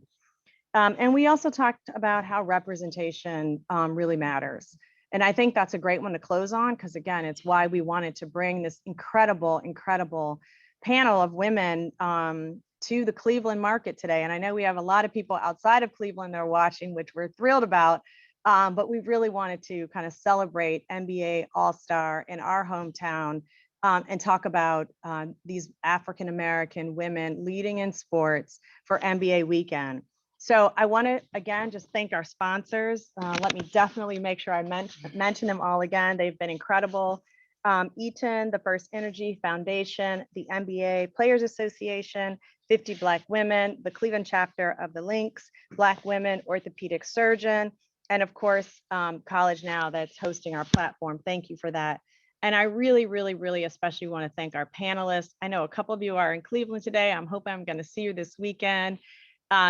And we also talked about how representation really matters. And I think that's a great one to close on, because again, it's why we wanted to bring this incredible panel of women to the Cleveland market today. And I know we have a lot of people outside of Cleveland that are watching, which we're thrilled about. But we really wanted to kind of celebrate NBA All-Star in our hometown and talk about these African-American women leading in sports for NBA weekend. So I want to, again, just thank our sponsors. Let me definitely make sure I mention them all again. They've been incredible. Eaton, the First Energy Foundation, the NBA Players Association, 50 Black Women, the Cleveland chapter of the Lynx, Black Women Orthopedic Surgeon, and of course, College Now that's hosting our platform. Thank you for that. And I really especially want to thank our panelists. I know a couple of you are in Cleveland today. I'm hoping I'm going to see you this weekend.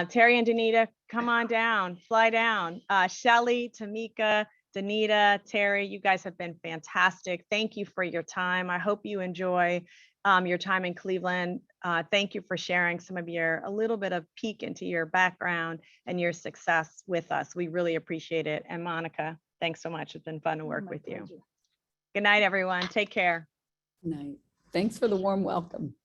Terry and Danita, come on down, fly down. Shelly, Tamika, Danita, Terry, you guys have been fantastic. Thank you for your time. I hope you enjoy your time in Cleveland. Thank you for sharing a little bit of peek into your background and your success with us. We really appreciate it. And Monica, thanks so much. It's been fun to work with you. Good night, everyone. Take care. Good night. Thanks for the warm welcome.